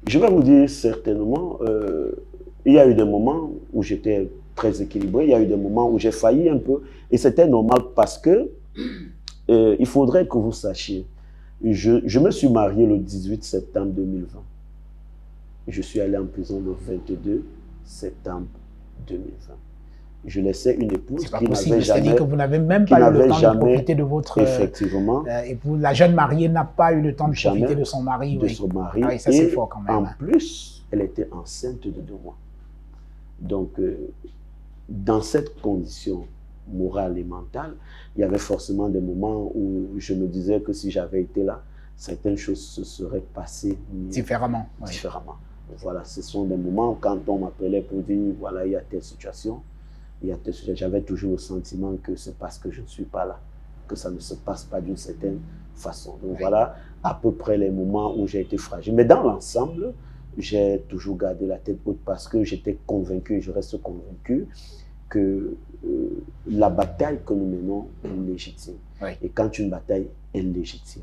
Je vais vous dire certainement, il y a eu des moments où j'étais très équilibré, il y a eu des moments où j'ai failli un peu, et c'était normal parce que il faudrait que vous sachiez, je me suis marié le 18 septembre 2020. Je suis allé en prison le 22 septembre 2020. Je laissais une épouse qui n'avait jamais... C'est-à-dire que vous n'avez même pas eu le temps de profiter de votre... Effectivement. épouse. La jeune mariée n'a pas eu le temps de profiter de son mari. De son mari. Ah oui, ça c'est fort quand même. En plus, elle était enceinte de 2 mois. Donc, dans cette condition morale et mentale, il y avait forcément des moments où je me disais que si j'avais été là, certaines choses se seraient passées différemment. Différemment. Voilà, ce sont des moments quand on m'appelait pour dire, voilà, il y a telle situation, j'avais toujours le sentiment que c'est parce que je ne suis pas là, que ça ne se passe pas d'une certaine façon. Donc voilà à peu près les moments où j'ai été fragile. Mais dans l'ensemble, j'ai toujours gardé la tête haute parce que j'étais convaincu, et je reste convaincu, que la bataille que nous menons est légitime. Et quand une bataille est légitime,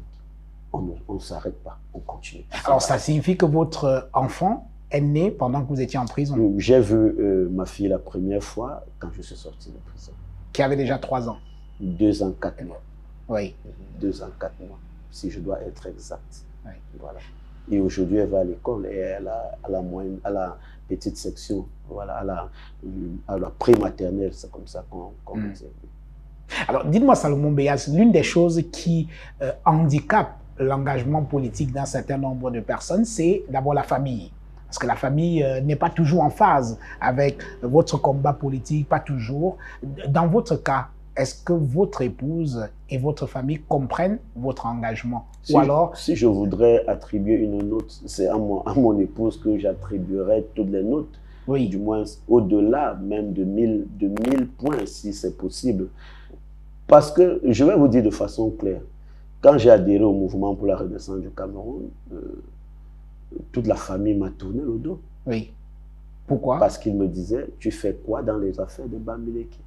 on ne s'arrête pas, on continue. Alors ça signifie que votre enfant est né pendant que vous étiez en prison? J'ai vu ma fille la première fois quand je suis sorti de prison. Qui avait déjà 3 ans? 2 ans, 4 mois. Oui. 2 ans, 4 mois, si je dois être exact. Voilà. Et aujourd'hui, elle va à l'école et elle a à la petite section, voilà, à la prématernelle, c'est comme ça qu'on dit. Alors, dites-moi, Salomon Béas, l'une des choses qui handicape l'engagement politique d'un certain nombre de personnes, c'est d'abord la famille. Parce que la famille n'est pas toujours en phase avec votre combat politique, pas toujours. Dans votre cas, est-ce que votre épouse et votre famille comprennent votre engagement? Ou alors... Si je voudrais attribuer une note, c'est à mon épouse que j'attribuerais toutes les notes. Oui. Du moins, au-delà même de 1000 points, si c'est possible. Parce que, je vais vous dire de façon claire, quand j'ai adhéré au mouvement pour la renaissance du Cameroun, toute la famille m'a tourné le dos. Oui. Pourquoi? Parce qu'ils me disaient, tu fais quoi dans les affaires de Bamileke?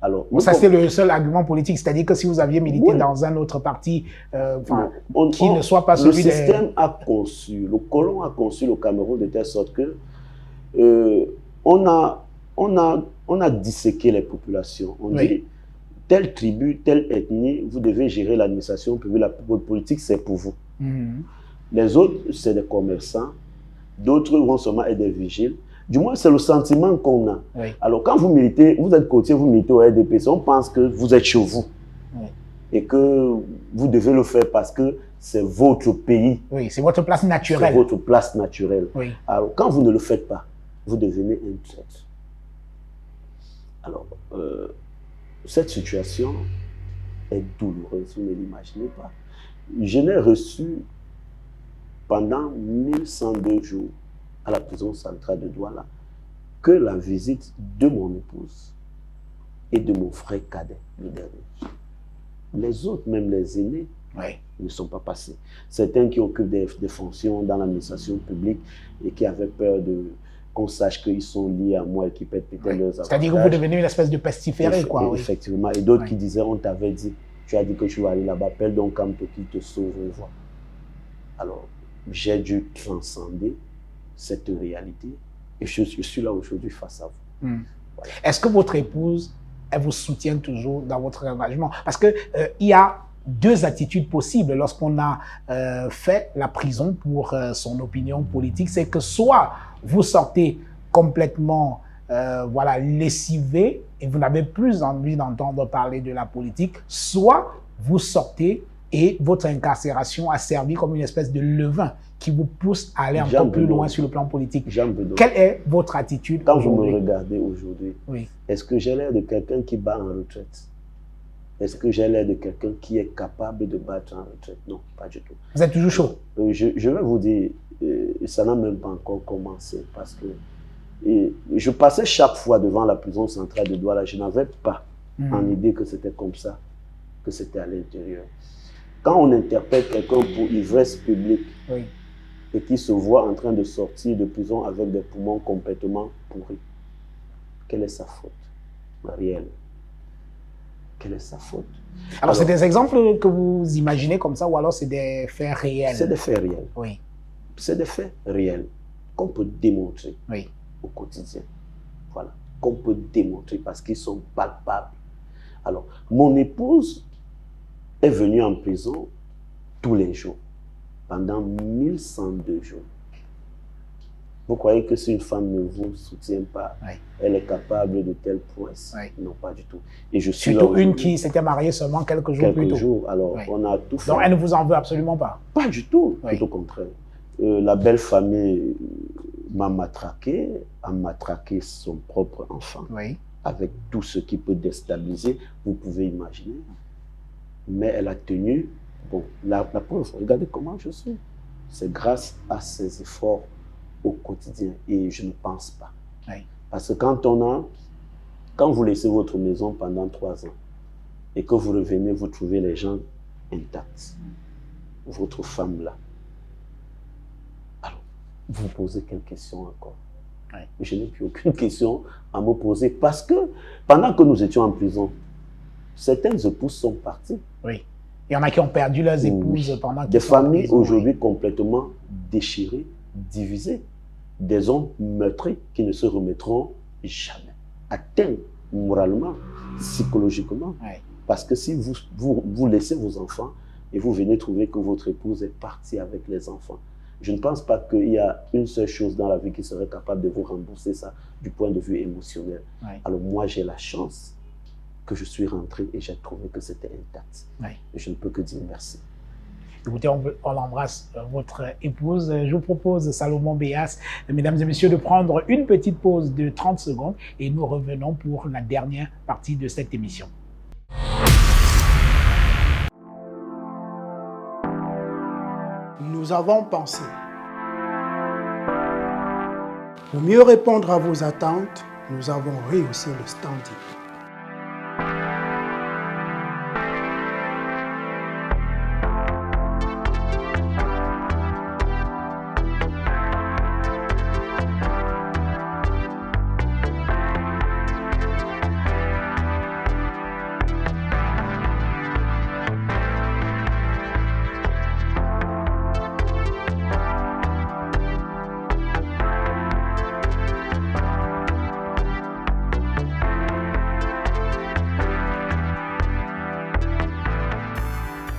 Alors, ça, c'est le seul argument politique, c'est-à-dire que si vous aviez milité dans un autre parti qui ne soit pas celui des... Le système a conçu, le colon a conçu le Cameroun de telle sorte que on a disséqué les populations. On dit, telle tribu, telle ethnie, vous devez gérer l'administration publique, la politique, c'est pour vous. Les autres, c'est des commerçants, d'autres vont seulement être des vigiles. Du moins, c'est le sentiment qu'on a. Alors, quand vous militez, vous êtes côtier, vous militez au RDPC, on pense que vous êtes chez vous. et que vous devez le faire parce que c'est votre pays. Oui, c'est votre place C'est naturelle. votre place naturelle. Oui. Alors, quand vous ne le faites pas, vous devenez un traître. Alors, cette situation est douloureuse, vous ne l'imaginez pas. Je n'ai reçu pendant 1102 jours à la prison centrale de Douala que la visite de mon épouse et de mon frère cadet, le dernier. Les autres, même les aînés, Oui. ne sont pas passés. Certains qui occupent des fonctions dans l'administration publique et qui avaient peur qu'on sache qu'ils sont liés à moi et qu'ils perdent peut-être leurs avantages. C'est-à-dire que vous devenez une espèce de pestiféré, quoi. Oui. Effectivement. Et d'autres Oui. qui disaient, on t'avait dit, tu as dit que tu vas aller là-bas, appelle donc Kamto qui te sauve une fois. Alors, j'ai dû transcender cette réalité et je suis là aujourd'hui face à vous. Voilà. Est-ce que votre épouse, elle vous soutient toujours dans votre engagement? Parce que il y a deux attitudes possibles lorsqu'on a fait la prison pour son opinion politique. C'est que soit vous sortez complètement voilà, lessivé et vous n'avez plus envie d'entendre parler de la politique, soit vous sortez et votre incarcération a servi comme une espèce de levain qui vous pousse à aller un peu plus loin sur le plan politique. Quelle est votre attitude quand vous me regardez aujourd'hui? Oui. Est-ce que j'ai l'air de quelqu'un qui bat en retraite? Est-ce que j'ai l'air de quelqu'un qui est capable de battre en retraite? Non, pas du tout. Vous êtes toujours chaud? Je vais vous dire, ça n'a même pas encore commencé parce que je passais chaque fois devant la prison centrale de Douala, je n'avais pas en idée que c'était comme ça, que c'était à l'intérieur. Quand on interpelle quelqu'un pour ivresse publique, oui, et qui se voit en train de sortir de prison avec des poumons complètement pourris, quelle est sa faute réelle? Quelle est sa faute? Alors c'est des exemples que vous imaginez comme ça ou alors c'est des faits réels? C'est des faits réels. Oui. C'est des faits réels qu'on peut démontrer oui. au quotidien. Voilà. Qu'on peut démontrer parce qu'ils sont palpables. Alors, mon épouse est venue en prison tous les jours, pendant 1102 jours. Vous croyez que si une femme ne vous soutient pas, oui, elle est capable de telles prouesses? Oui. Non, pas du tout. Et je suis surtout une qui s'était mariée seulement quelques jours plus tôt. Quelques jours, alors oui, on a tout fait. Donc elle ne vous en veut absolument pas? Pas du tout, oui, tout au contraire. La belle famille m'a matraqué, a matraqué son propre enfant, oui, avec tout ce qui peut déstabiliser, vous pouvez imaginer. Mais elle a tenu, bon, la preuve, regardez comment je suis. C'est grâce à ses efforts au quotidien et je ne pense pas. oui. Parce que quand vous laissez votre maison pendant 3 ans et que vous revenez, vous trouvez les gens intacts, votre femme là, alors vous posez quelle question encore? Oui. Je n'ai plus aucune question à me poser parce que pendant que nous étions en prison, certaines épouses sont parties. Oui. Il y en a qui ont perdu leurs épouses oui, pendant qu'ils des sont en familles prison, aujourd'hui oui, complètement déchirées, divisées. Des hommes meurtris qui ne se remettront jamais. Atteints moralement, psychologiquement. oui. Parce que si vous laissez vos enfants et vous venez trouver que votre épouse est partie avec les enfants, je ne pense pas qu'il y a une seule chose dans la vie qui serait capable de vous rembourser ça du point de vue émotionnel. Oui. Alors moi, j'ai la chance que je suis rentré et j'ai trouvé que c'était intact. Oui. Et je ne peux que dire merci. Écoutez, on embrasse votre épouse. Je vous propose, Salomon Béas, mesdames et messieurs, de prendre une petite pause de 30 secondes et nous revenons pour la dernière partie de cette émission. Nous avons pensé. Pour mieux répondre à vos attentes, nous avons rehaussé le standing.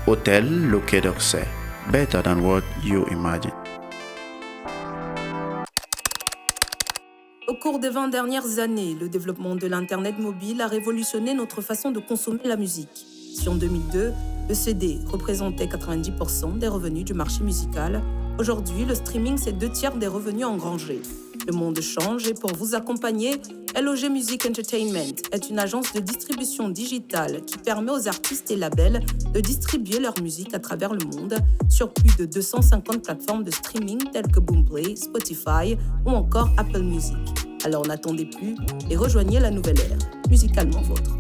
Hôtel Le Quai d'Orsay. Better than what you imagine. Au cours des 20 dernières années, le développement de l'Internet mobile a révolutionné notre façon de consommer la musique. Si en 2002, le CD représentait 90% des revenus du marché musical, aujourd'hui, le streaming, c'est 2/3 des revenus engrangés. Le monde change et pour vous accompagner, LOG Music Entertainment est une agence de distribution digitale qui permet aux artistes et labels de distribuer leur musique à travers le monde sur plus de 250 plateformes de streaming telles que Boomplay, Spotify ou encore Apple Music. Alors n'attendez plus et rejoignez la nouvelle ère, musicalement vôtre.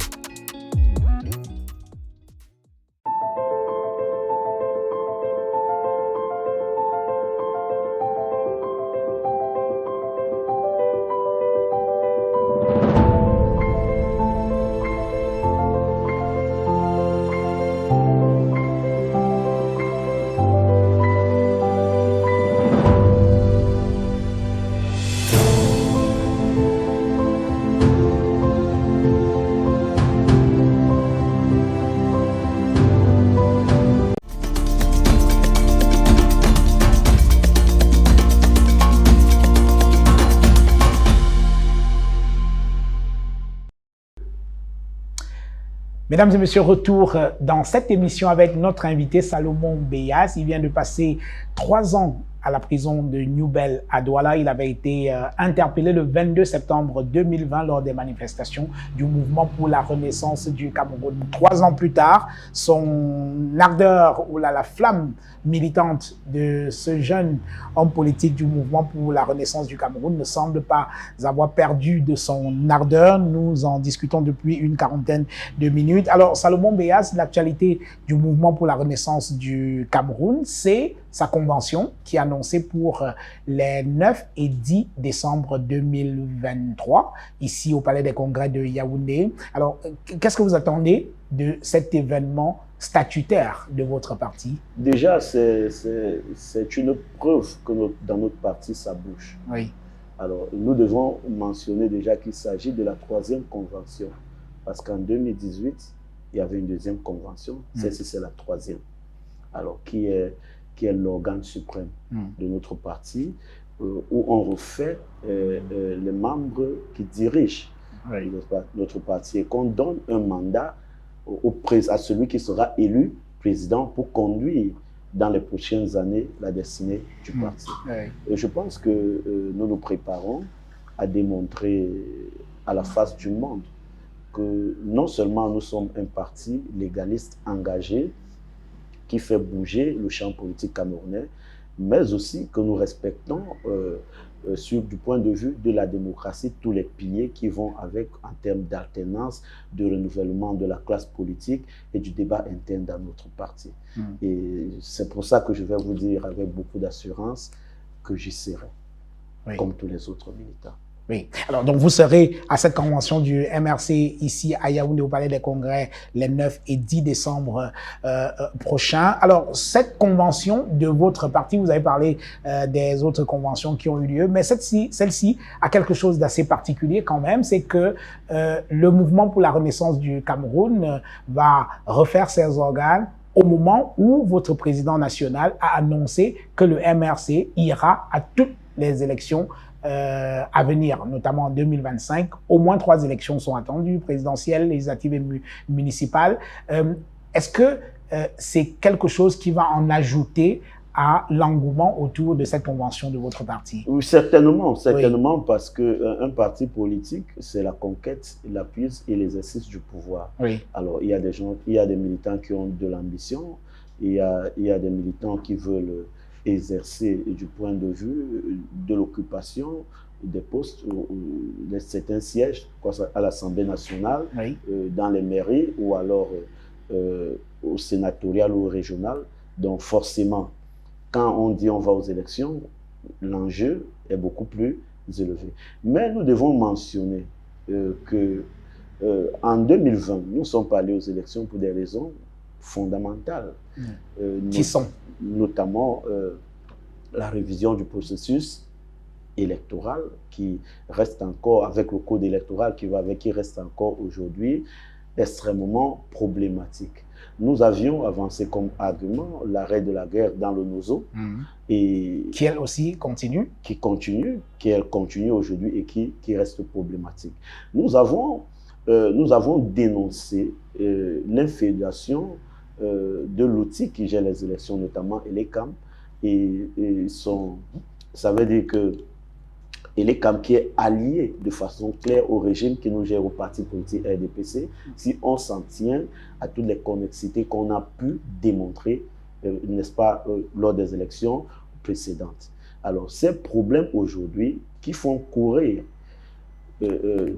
Mesdames et messieurs, retour dans cette émission avec notre invité Salomon Beyas. Il vient de passer 3 ans à la prison de New Bell à Douala. Il avait été interpellé le 22 septembre 2020 lors des manifestations du mouvement pour la renaissance du Cameroun. 3 ans plus tard, son ardeur ou la flamme militante de ce jeune homme politique du mouvement pour la renaissance du Cameroun ne semble pas avoir perdu de son ardeur. Nous en discutons depuis une quarantaine de minutes. Alors, Salomon Beyas, l'actualité du mouvement pour la renaissance du Cameroun, c'est sa convention qui est annoncée pour les 9 et 10 décembre 2023, ici au Palais des Congrès de Yaoundé. Alors, qu'est-ce que vous attendez de cet événement statutaire de votre parti? Déjà, c'est une preuve que dans notre parti, ça bouge. Oui. Alors, nous devons mentionner déjà qu'il s'agit de la 3e convention. Parce qu'en 2018, il y avait une 2e convention. Celle-ci, c'est la 3e. Alors, qui est l'organe suprême de notre parti, où on refait les membres qui dirigent notre parti et qu'on donne un mandat à celui qui sera élu président pour conduire dans les prochaines années la destinée du parti. Et je pense que nous nous préparons à démontrer à la face du monde que non seulement nous sommes un parti légaliste engagé qui fait bouger le champ politique camerounais, mais aussi que nous respectons du point de vue de la démocratie tous les piliers qui vont avec en termes d'alternance, de renouvellement de la classe politique et du débat interne dans notre parti. Et c'est pour ça que je vais vous dire avec beaucoup d'assurance que j'y serai, comme tous les autres militants. Oui. Alors, donc, vous serez à cette convention du MRC ici à Yaoundé au Palais des Congrès les 9 et 10 décembre prochains. Alors, cette convention de votre parti, vous avez parlé des autres conventions qui ont eu lieu, mais celle-ci a quelque chose d'assez particulier quand même, c'est que le mouvement pour la renaissance du Cameroun va refaire ses organes au moment où votre président national a annoncé que le MRC ira à toutes les élections à venir, notamment en 2025. Au moins 3 élections sont attendues, présidentielles, législatives et municipales. Est-ce que c'est quelque chose qui va en ajouter à l'engouement autour de cette convention de votre parti? Oui, certainement, oui. Parce qu'un parti politique, c'est la conquête, la prise et l'exercice du pouvoir. Oui. Alors, il y a des militants qui ont de l'ambition, il y a des militants qui veulent exercer du point de vue de l'occupation des postes, de certains sièges à l'Assemblée nationale, oui. Dans les mairies ou alors au sénatorial ou au régional. Donc forcément, quand on dit on va aux élections, l'enjeu est beaucoup plus élevé. Mais nous devons mentionner qu'en 2020, nous ne sommes pas allés aux élections pour des raisons fondamentales. Qui sont notamment la révision du processus électoral qui reste encore, avec le code électoral qui reste encore aujourd'hui extrêmement problématique. Nous avions avancé comme argument l'arrêt de la guerre dans le Nozo, et qui elle aussi continue. Qui continue aujourd'hui et qui reste problématique. Nous avons nous avons dénoncé l'inféodation de l'outil qui gère les élections, notamment ELECAM, ça veut dire que ELECAM qui est allié de façon claire au régime qui nous gère au parti politique RDPC, si on s'en tient à toutes les connexités qu'on a pu démontrer, n'est-ce pas, lors des élections précédentes. Alors, ces problèmes aujourd'hui qui font courir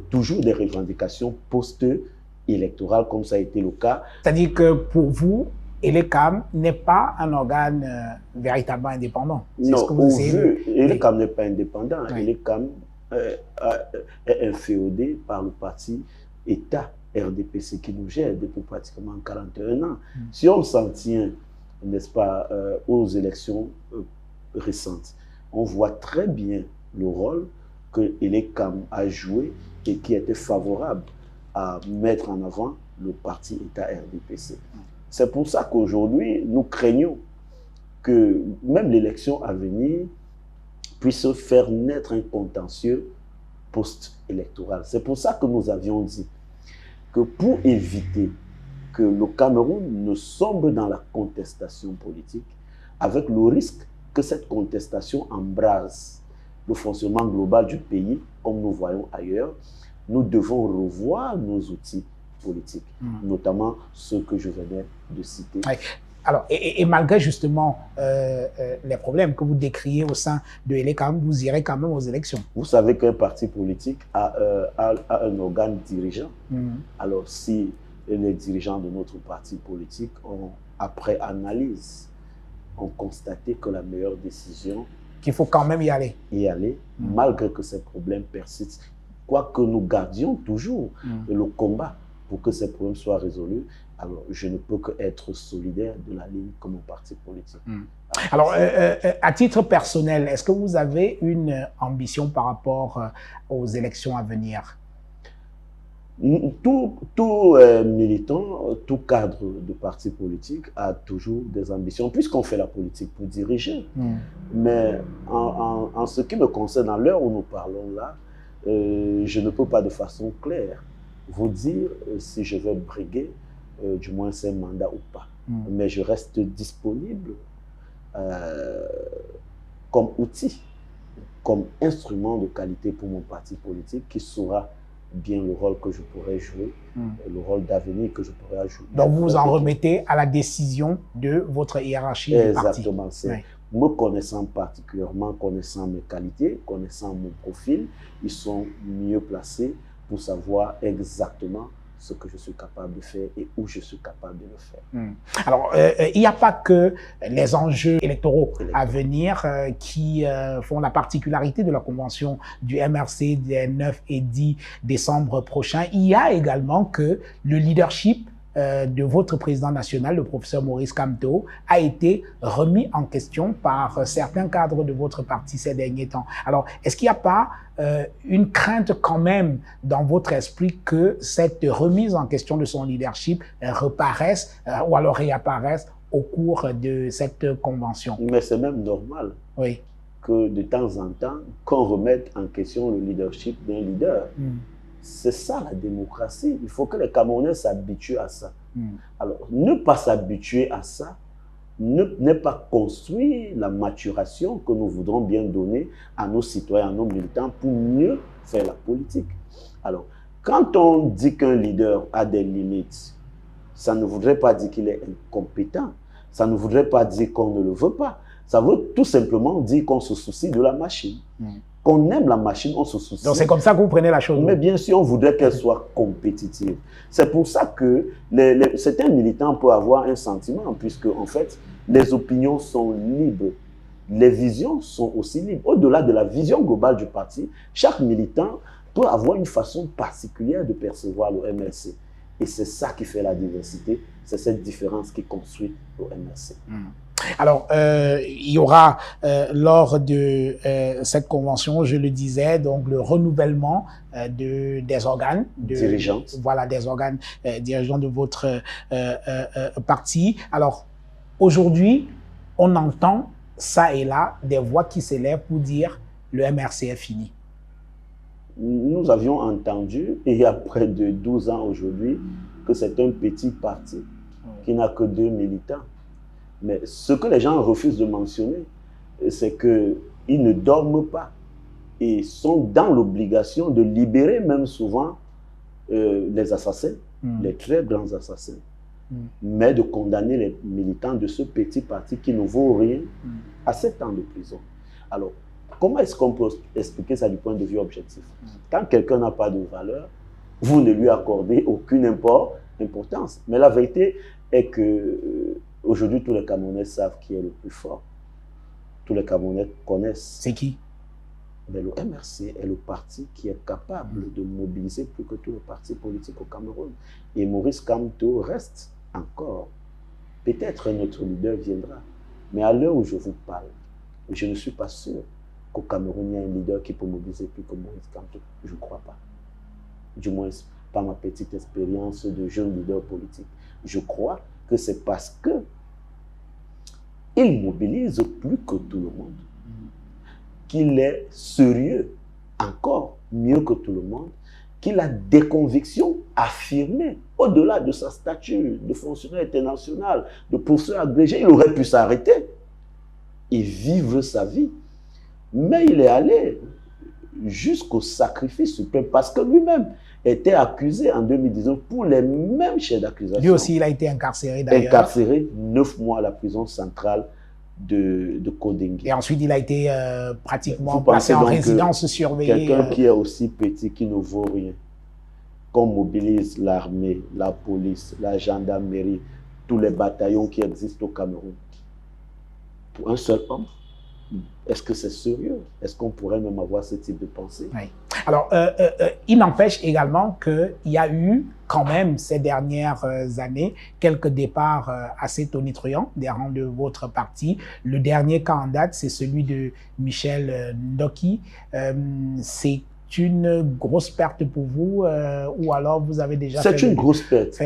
toujours des revendications post-électorales, comme ça a été le cas. C'est-à-dire que pour vous, ELECAM n'est pas un organe véritablement indépendant. Non, ELECAM n'est pas indépendant. Oui. ELECAM est inféodé par le parti État RDPC qui nous gère depuis pratiquement 41 ans. Si on s'en tient, n'est-ce pas, aux élections récentes, on voit très bien le rôle que ELECAM a joué et qui était favorable à mettre en avant le parti État RDPC. C'est pour ça qu'aujourd'hui, nous craignons que même l'élection à venir puisse faire naître un contentieux post-électoral. C'est pour ça que nous avions dit que pour éviter que le Cameroun ne sombre dans la contestation politique, avec le risque que cette contestation embrase le fonctionnement global du pays, comme nous voyons ailleurs, nous devons revoir nos outils politiques, notamment ceux que je venais de citer. Oui. Alors, et malgré justement les problèmes que vous décriez au sein de ELECAM, vous irez quand même aux élections. Vous savez qu'un parti politique a un organe dirigeant. Alors, si les dirigeants de notre parti politique ont, après analyse, ont constaté que la meilleure décision... Qu'il faut quand même y aller. Malgré que ces problèmes persistent. Quoique nous gardions toujours le combat pour que ces problèmes soient résolus, alors je ne peux qu'être solidaire de la ligne comme un parti politique. Alors, à titre personnel, est-ce que vous avez une ambition par rapport aux élections à venir? Tout militant, tout cadre de parti politique a toujours des ambitions, puisqu'on fait la politique pour diriger. Mais en ce qui me concerne, à l'heure où nous parlons là, je ne peux pas de façon claire vous dire si je vais briguer du moins ces mandats ou pas. Mais je reste disponible comme outil, comme instrument de qualité pour mon parti politique qui saura bien le rôle que je pourrais jouer, le rôle d'avenir que je pourrais jouer. Donc vous vous en remettez à la décision de votre hiérarchie du parti. Exactement. Me connaissant particulièrement, connaissant mes qualités, connaissant mon profil, ils sont mieux placés pour savoir exactement ce que je suis capable de faire et où je suis capable de le faire. Alors, il n'y a pas que les enjeux électoraux à venir qui font la particularité de la convention du MRC des 9 et 10 décembre prochains. Il y a également que le leadership de votre président national, le professeur Maurice Kamto, a été remis en question par certains cadres de votre parti ces derniers temps. Alors, est-ce qu'il n'y a pas une crainte quand même dans votre esprit que cette remise en question de son leadership reparaisse ou alors réapparaisse au cours de cette convention? Mais c'est même normal que de temps en temps, qu'on remette en question le leadership d'un leader. C'est ça la démocratie. Il faut que les Camerounais s'habituent à ça. Alors, ne pas s'habituer à ça n'est pas construire la maturation que nous voudrons bien donner à nos citoyens, à nos militants pour mieux faire la politique. Alors, quand on dit qu'un leader a des limites, ça ne voudrait pas dire qu'il est incompétent. Ça ne voudrait pas dire qu'on ne le veut pas. Ça veut tout simplement dire qu'on se soucie de la machine. Qu'on aime la machine, on se soucie. Donc c'est comme ça que vous prenez la chose. Mais bien sûr, on voudrait qu'elle soit compétitive. C'est pour ça que certains militants peuvent avoir un sentiment, puisque en fait, les opinions sont libres. Les visions sont aussi libres. Au-delà de la vision globale du parti, chaque militant peut avoir une façon particulière de percevoir le MRC. Et c'est ça qui fait la diversité. C'est cette différence qui construit le MRC. Alors, il y aura lors de cette convention, je le disais, donc le renouvellement des organes dirigeants. Voilà, des organes dirigeants de votre parti. Alors, aujourd'hui, on entend ça et là des voix qui s'élèvent pour dire le MRC est fini. nous avions entendu, il y a près de 12 ans aujourd'hui, que c'est un petit parti qui n'a que 2 militants. Mais ce que les gens refusent de mentionner, c'est qu'ils ne dorment pas et sont dans l'obligation de libérer même souvent les assassins, les très grands assassins, mais de condamner les militants de ce petit parti qui ne vaut rien à 7 ans de prison. Alors, comment est-ce qu'on peut expliquer ça du point de vue objectif? Quand quelqu'un n'a pas de valeur, vous ne lui accordez aucune importance. Mais la vérité est que aujourd'hui, tous les Camerounais savent qui est le plus fort. Tous les Camerounais connaissent. C'est qui? Mais le MRC est le parti qui est capable de mobiliser plus que tous les partis politiques au Cameroun. Et Maurice Kamto reste encore. Peut-être notre leader viendra. Mais à l'heure où je vous parle, je ne suis pas sûr qu'au Cameroun, il y a un leader qui peut mobiliser plus que Maurice Kamto. Je ne crois pas. Du moins, par ma petite expérience de jeune leader politique. Je crois que c'est parce que il mobilise plus que tout le monde, qu'il est sérieux, encore mieux que tout le monde, qu'il a des convictions affirmées au-delà de sa statut de fonctionnaire international, de professeur agrégé. Il aurait pu s'arrêter et vivre sa vie. Mais il est allé jusqu'au sacrifice suprême parce que lui-même était accusé en 2019 pour les mêmes chefs d'accusation. Lui aussi, il a été incarcéré d'ailleurs. Incarcéré 9 mois à la prison centrale de Kodingi. Et ensuite, il a été pratiquement placé en résidence surveillée. Quelqu'un qui est aussi petit, qui ne vaut rien, qu'on mobilise l'armée, la police, la gendarmerie, tous les bataillons qui existent au Cameroun, pour un seul homme, est-ce que c'est sérieux? Est-ce qu'on pourrait même avoir ce type de pensée? Oui. Alors, il n'empêche également qu'il y a eu quand même ces dernières années quelques départs assez tonitruants des rangs de votre parti. Le dernier cas en date, c'est celui de Michel Ndoki. C'est une grosse perte pour vous ou alors vous avez déjà fait une grosse perte. C'est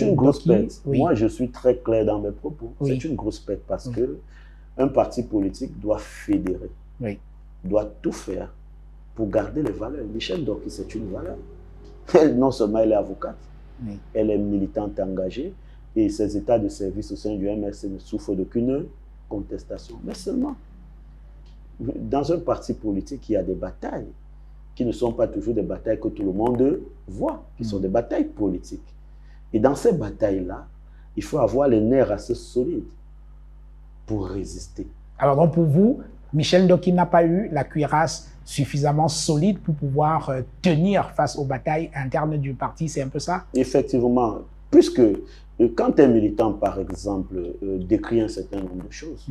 une grosse perte. Oui. Moi, je suis très clair dans mes propos. Oui. C'est une grosse perte parce que un parti politique doit fédérer, doit tout faire pour garder les valeurs. Michel Ndoki, c'est une valeur. Non seulement elle est avocate, elle est militante engagée et ses états de service au sein du MRC ne souffrent d'aucune contestation. Mais seulement, dans un parti politique, il y a des batailles qui ne sont pas toujours des batailles que tout le monde voit, qui sont des batailles politiques. Et dans ces batailles-là, il faut avoir les nerfs assez solides pour résister. Alors donc pour vous, Michel Ndoki n'a pas eu la cuirasse suffisamment solide pour pouvoir tenir face aux batailles internes du parti, c'est un peu ça? Effectivement, puisque quand un militant, par exemple, décrit un certain nombre de choses,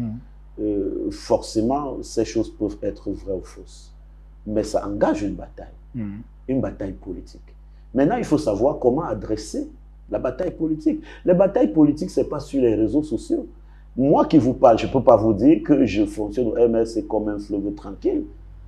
forcément, ces choses peuvent être vraies ou fausses. Mais ça engage une bataille politique. Maintenant, il faut savoir comment adresser la bataille politique. Les batailles politiques, ce n'est pas sur les réseaux sociaux. Moi qui vous parle, je ne peux pas vous dire que je fonctionne au MRC comme un fleuve tranquille.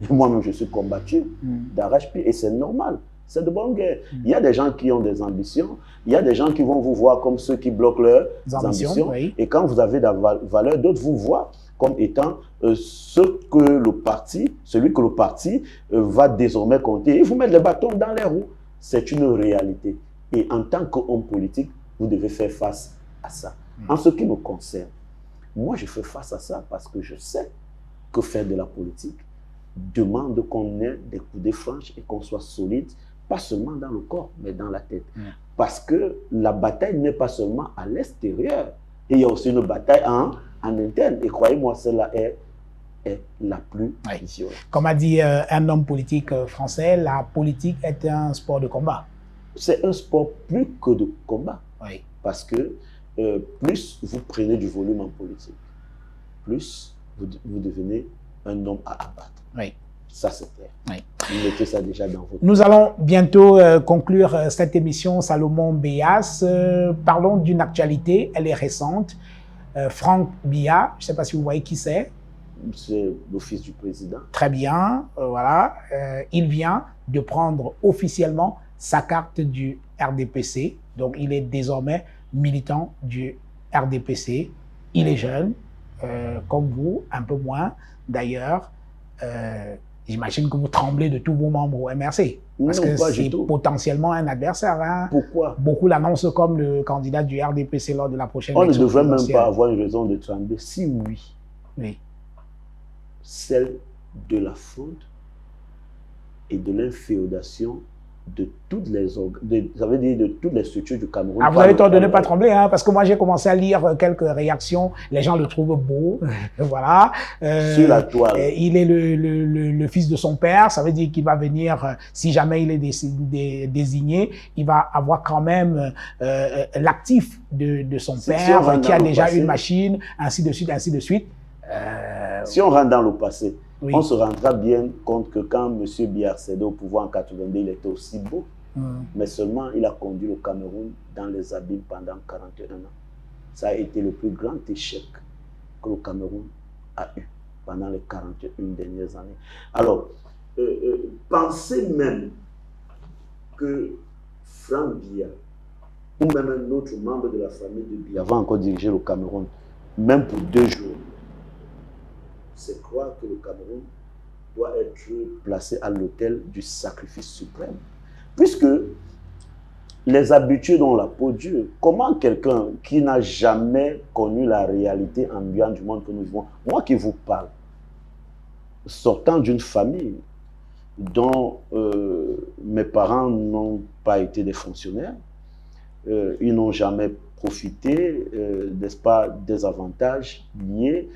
Moi-même, je suis combattu d'arrache-pied et c'est normal. C'est de bonne guerre. Il y a des gens qui ont des ambitions. Il y a des gens qui vont vous voir comme ceux qui bloquent leurs ambitions. Oui. Et quand vous avez de la valeur, d'autres vous voient comme étant celui que le parti va désormais compter. Et vous mettre les bâtons dans les roues. C'est une réalité. Et en tant qu'homme politique, vous devez faire face à ça. En ce qui me concerne, moi, je fais face à ça parce que je sais que faire de la politique demande qu'on ait des coups de franche et qu'on soit solide, pas seulement dans le corps, mais dans la tête. Parce que la bataille n'est pas seulement à l'extérieur. Il y a aussi une bataille en interne. Et croyez-moi, celle-là est la plus violente. Comme a dit un homme politique français, la politique est un sport de combat. C'est un sport plus que de combat. Parce que plus vous prenez du volume en politique, plus vous devenez un homme à abattre. Ça, c'est clair. Vous mettez ça déjà dans votre... Nous allons bientôt conclure cette émission Salomon Béas. Parlons d'une actualité, elle est récente. Franck Biya, je ne sais pas si vous voyez qui c'est. C'est le fils du président. Très bien, voilà. Il vient de prendre officiellement sa carte du RDPC. Donc, il est désormais militant du RDPC. Il est jeune, comme vous, un peu moins d'ailleurs. j'imagine que vous tremblez de tous vos membres au MRC. Parce Non, que pas du c'est tout. potentiellement un adversaire. Hein. Pourquoi? Beaucoup l'annoncent comme le candidat du RDPC lors de la prochaine On ne élection devrait même présidentielle. pas avoir une raison de trembler. Si oui, Oui. celle de la fraude et de l'inféodation de toutes les ça veut dire de toutes les structures du Cameroun. Ah, vous avez tort de ne pas trembler, hein, parce que moi j'ai commencé à lire quelques réactions. Les gens le trouvent beau, voilà. Sur la toile. Il est le fils de son père, ça veut dire qu'il va venir, si jamais il est désigné, il va avoir quand même l'actif de son père, qui a déjà une machine, ainsi de suite, ainsi de suite. Si on rentre dans le passé, oui. On se rendra bien compte que quand M. Biya accédait au pouvoir en 82, il était aussi beau. Mais seulement, il a conduit le Cameroun dans les abîmes pendant 41 ans. Ça a été le plus grand échec que le Cameroun a eu pendant les 41 dernières années. Alors, pensez même que Franck Biya, ou même un autre membre de la famille de Biya, va encore diriger le Cameroun, même pour 2 jours. C'est croire que le Cameroun doit être placé à l'autel du sacrifice suprême. Puisque les habitués ont la peau dure, comment quelqu'un qui n'a jamais connu la réalité ambiante du monde que nous vivons, moi qui vous parle, sortant d'une famille dont mes parents n'ont pas été des fonctionnaires, ils n'ont jamais profité, n'est-ce pas, des avantages liés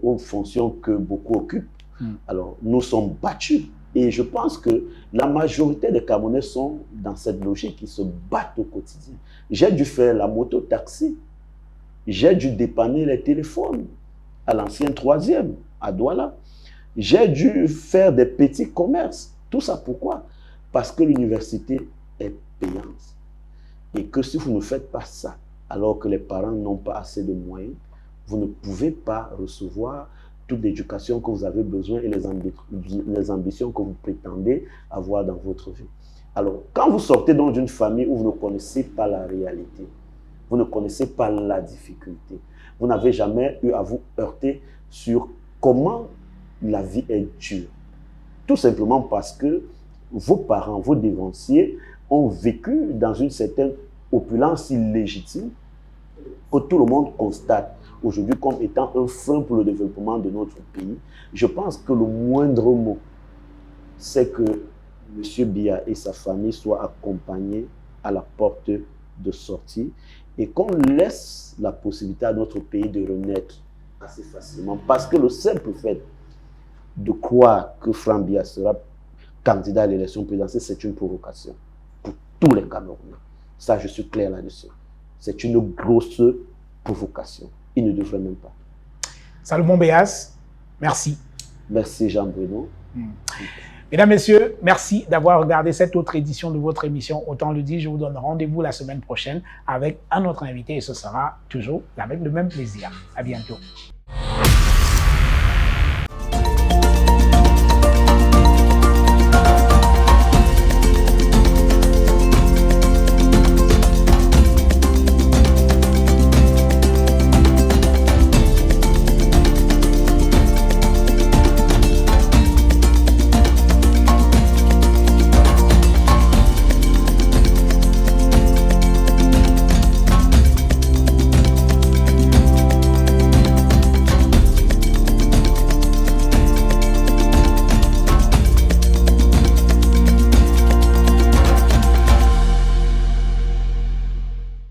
aux fonctions que beaucoup occupent. Alors, nous sommes battus. Et je pense que la majorité des Camerounais sont dans cette logique, ils se battent au quotidien. J'ai dû faire la moto-taxi. J'ai dû dépanner les téléphones à l'ancien 3e, à Douala. J'ai dû faire des petits commerces. Tout ça pourquoi? Parce que l'université est payante. Et que si vous ne faites pas ça, alors que les parents n'ont pas assez de moyens, vous ne pouvez pas recevoir toute l'éducation que vous avez besoin et les ambitions que vous prétendez avoir dans votre vie. Alors, quand vous sortez dans une famille où vous ne connaissez pas la réalité, vous ne connaissez pas la difficulté, vous n'avez jamais eu à vous heurter sur comment la vie est dure. Tout simplement parce que vos parents, vos devanciers ont vécu dans une certaine opulence illégitime que tout le monde constate aujourd'hui comme étant un frein pour le développement de notre pays. Je pense que le moindre mot, c'est que M. Biya et sa famille soient accompagnés à la porte de sortie et qu'on laisse la possibilité à notre pays de renaître assez facilement. Parce que le simple fait de croire que Franck Biya sera candidat à l'élection présidentielle, c'est une provocation pour tous les Camerounais. Ça, je suis clair là-dessus. C'est une grosse provocation. Il ne devrait même pas. Salomon Béas, merci. Merci Jean-Bruno. Mesdames, Messieurs, merci d'avoir regardé cette autre édition de votre émission. Autant le dire, je vous donne rendez-vous la semaine prochaine avec un autre invité et ce sera toujours avec le même plaisir. À bientôt.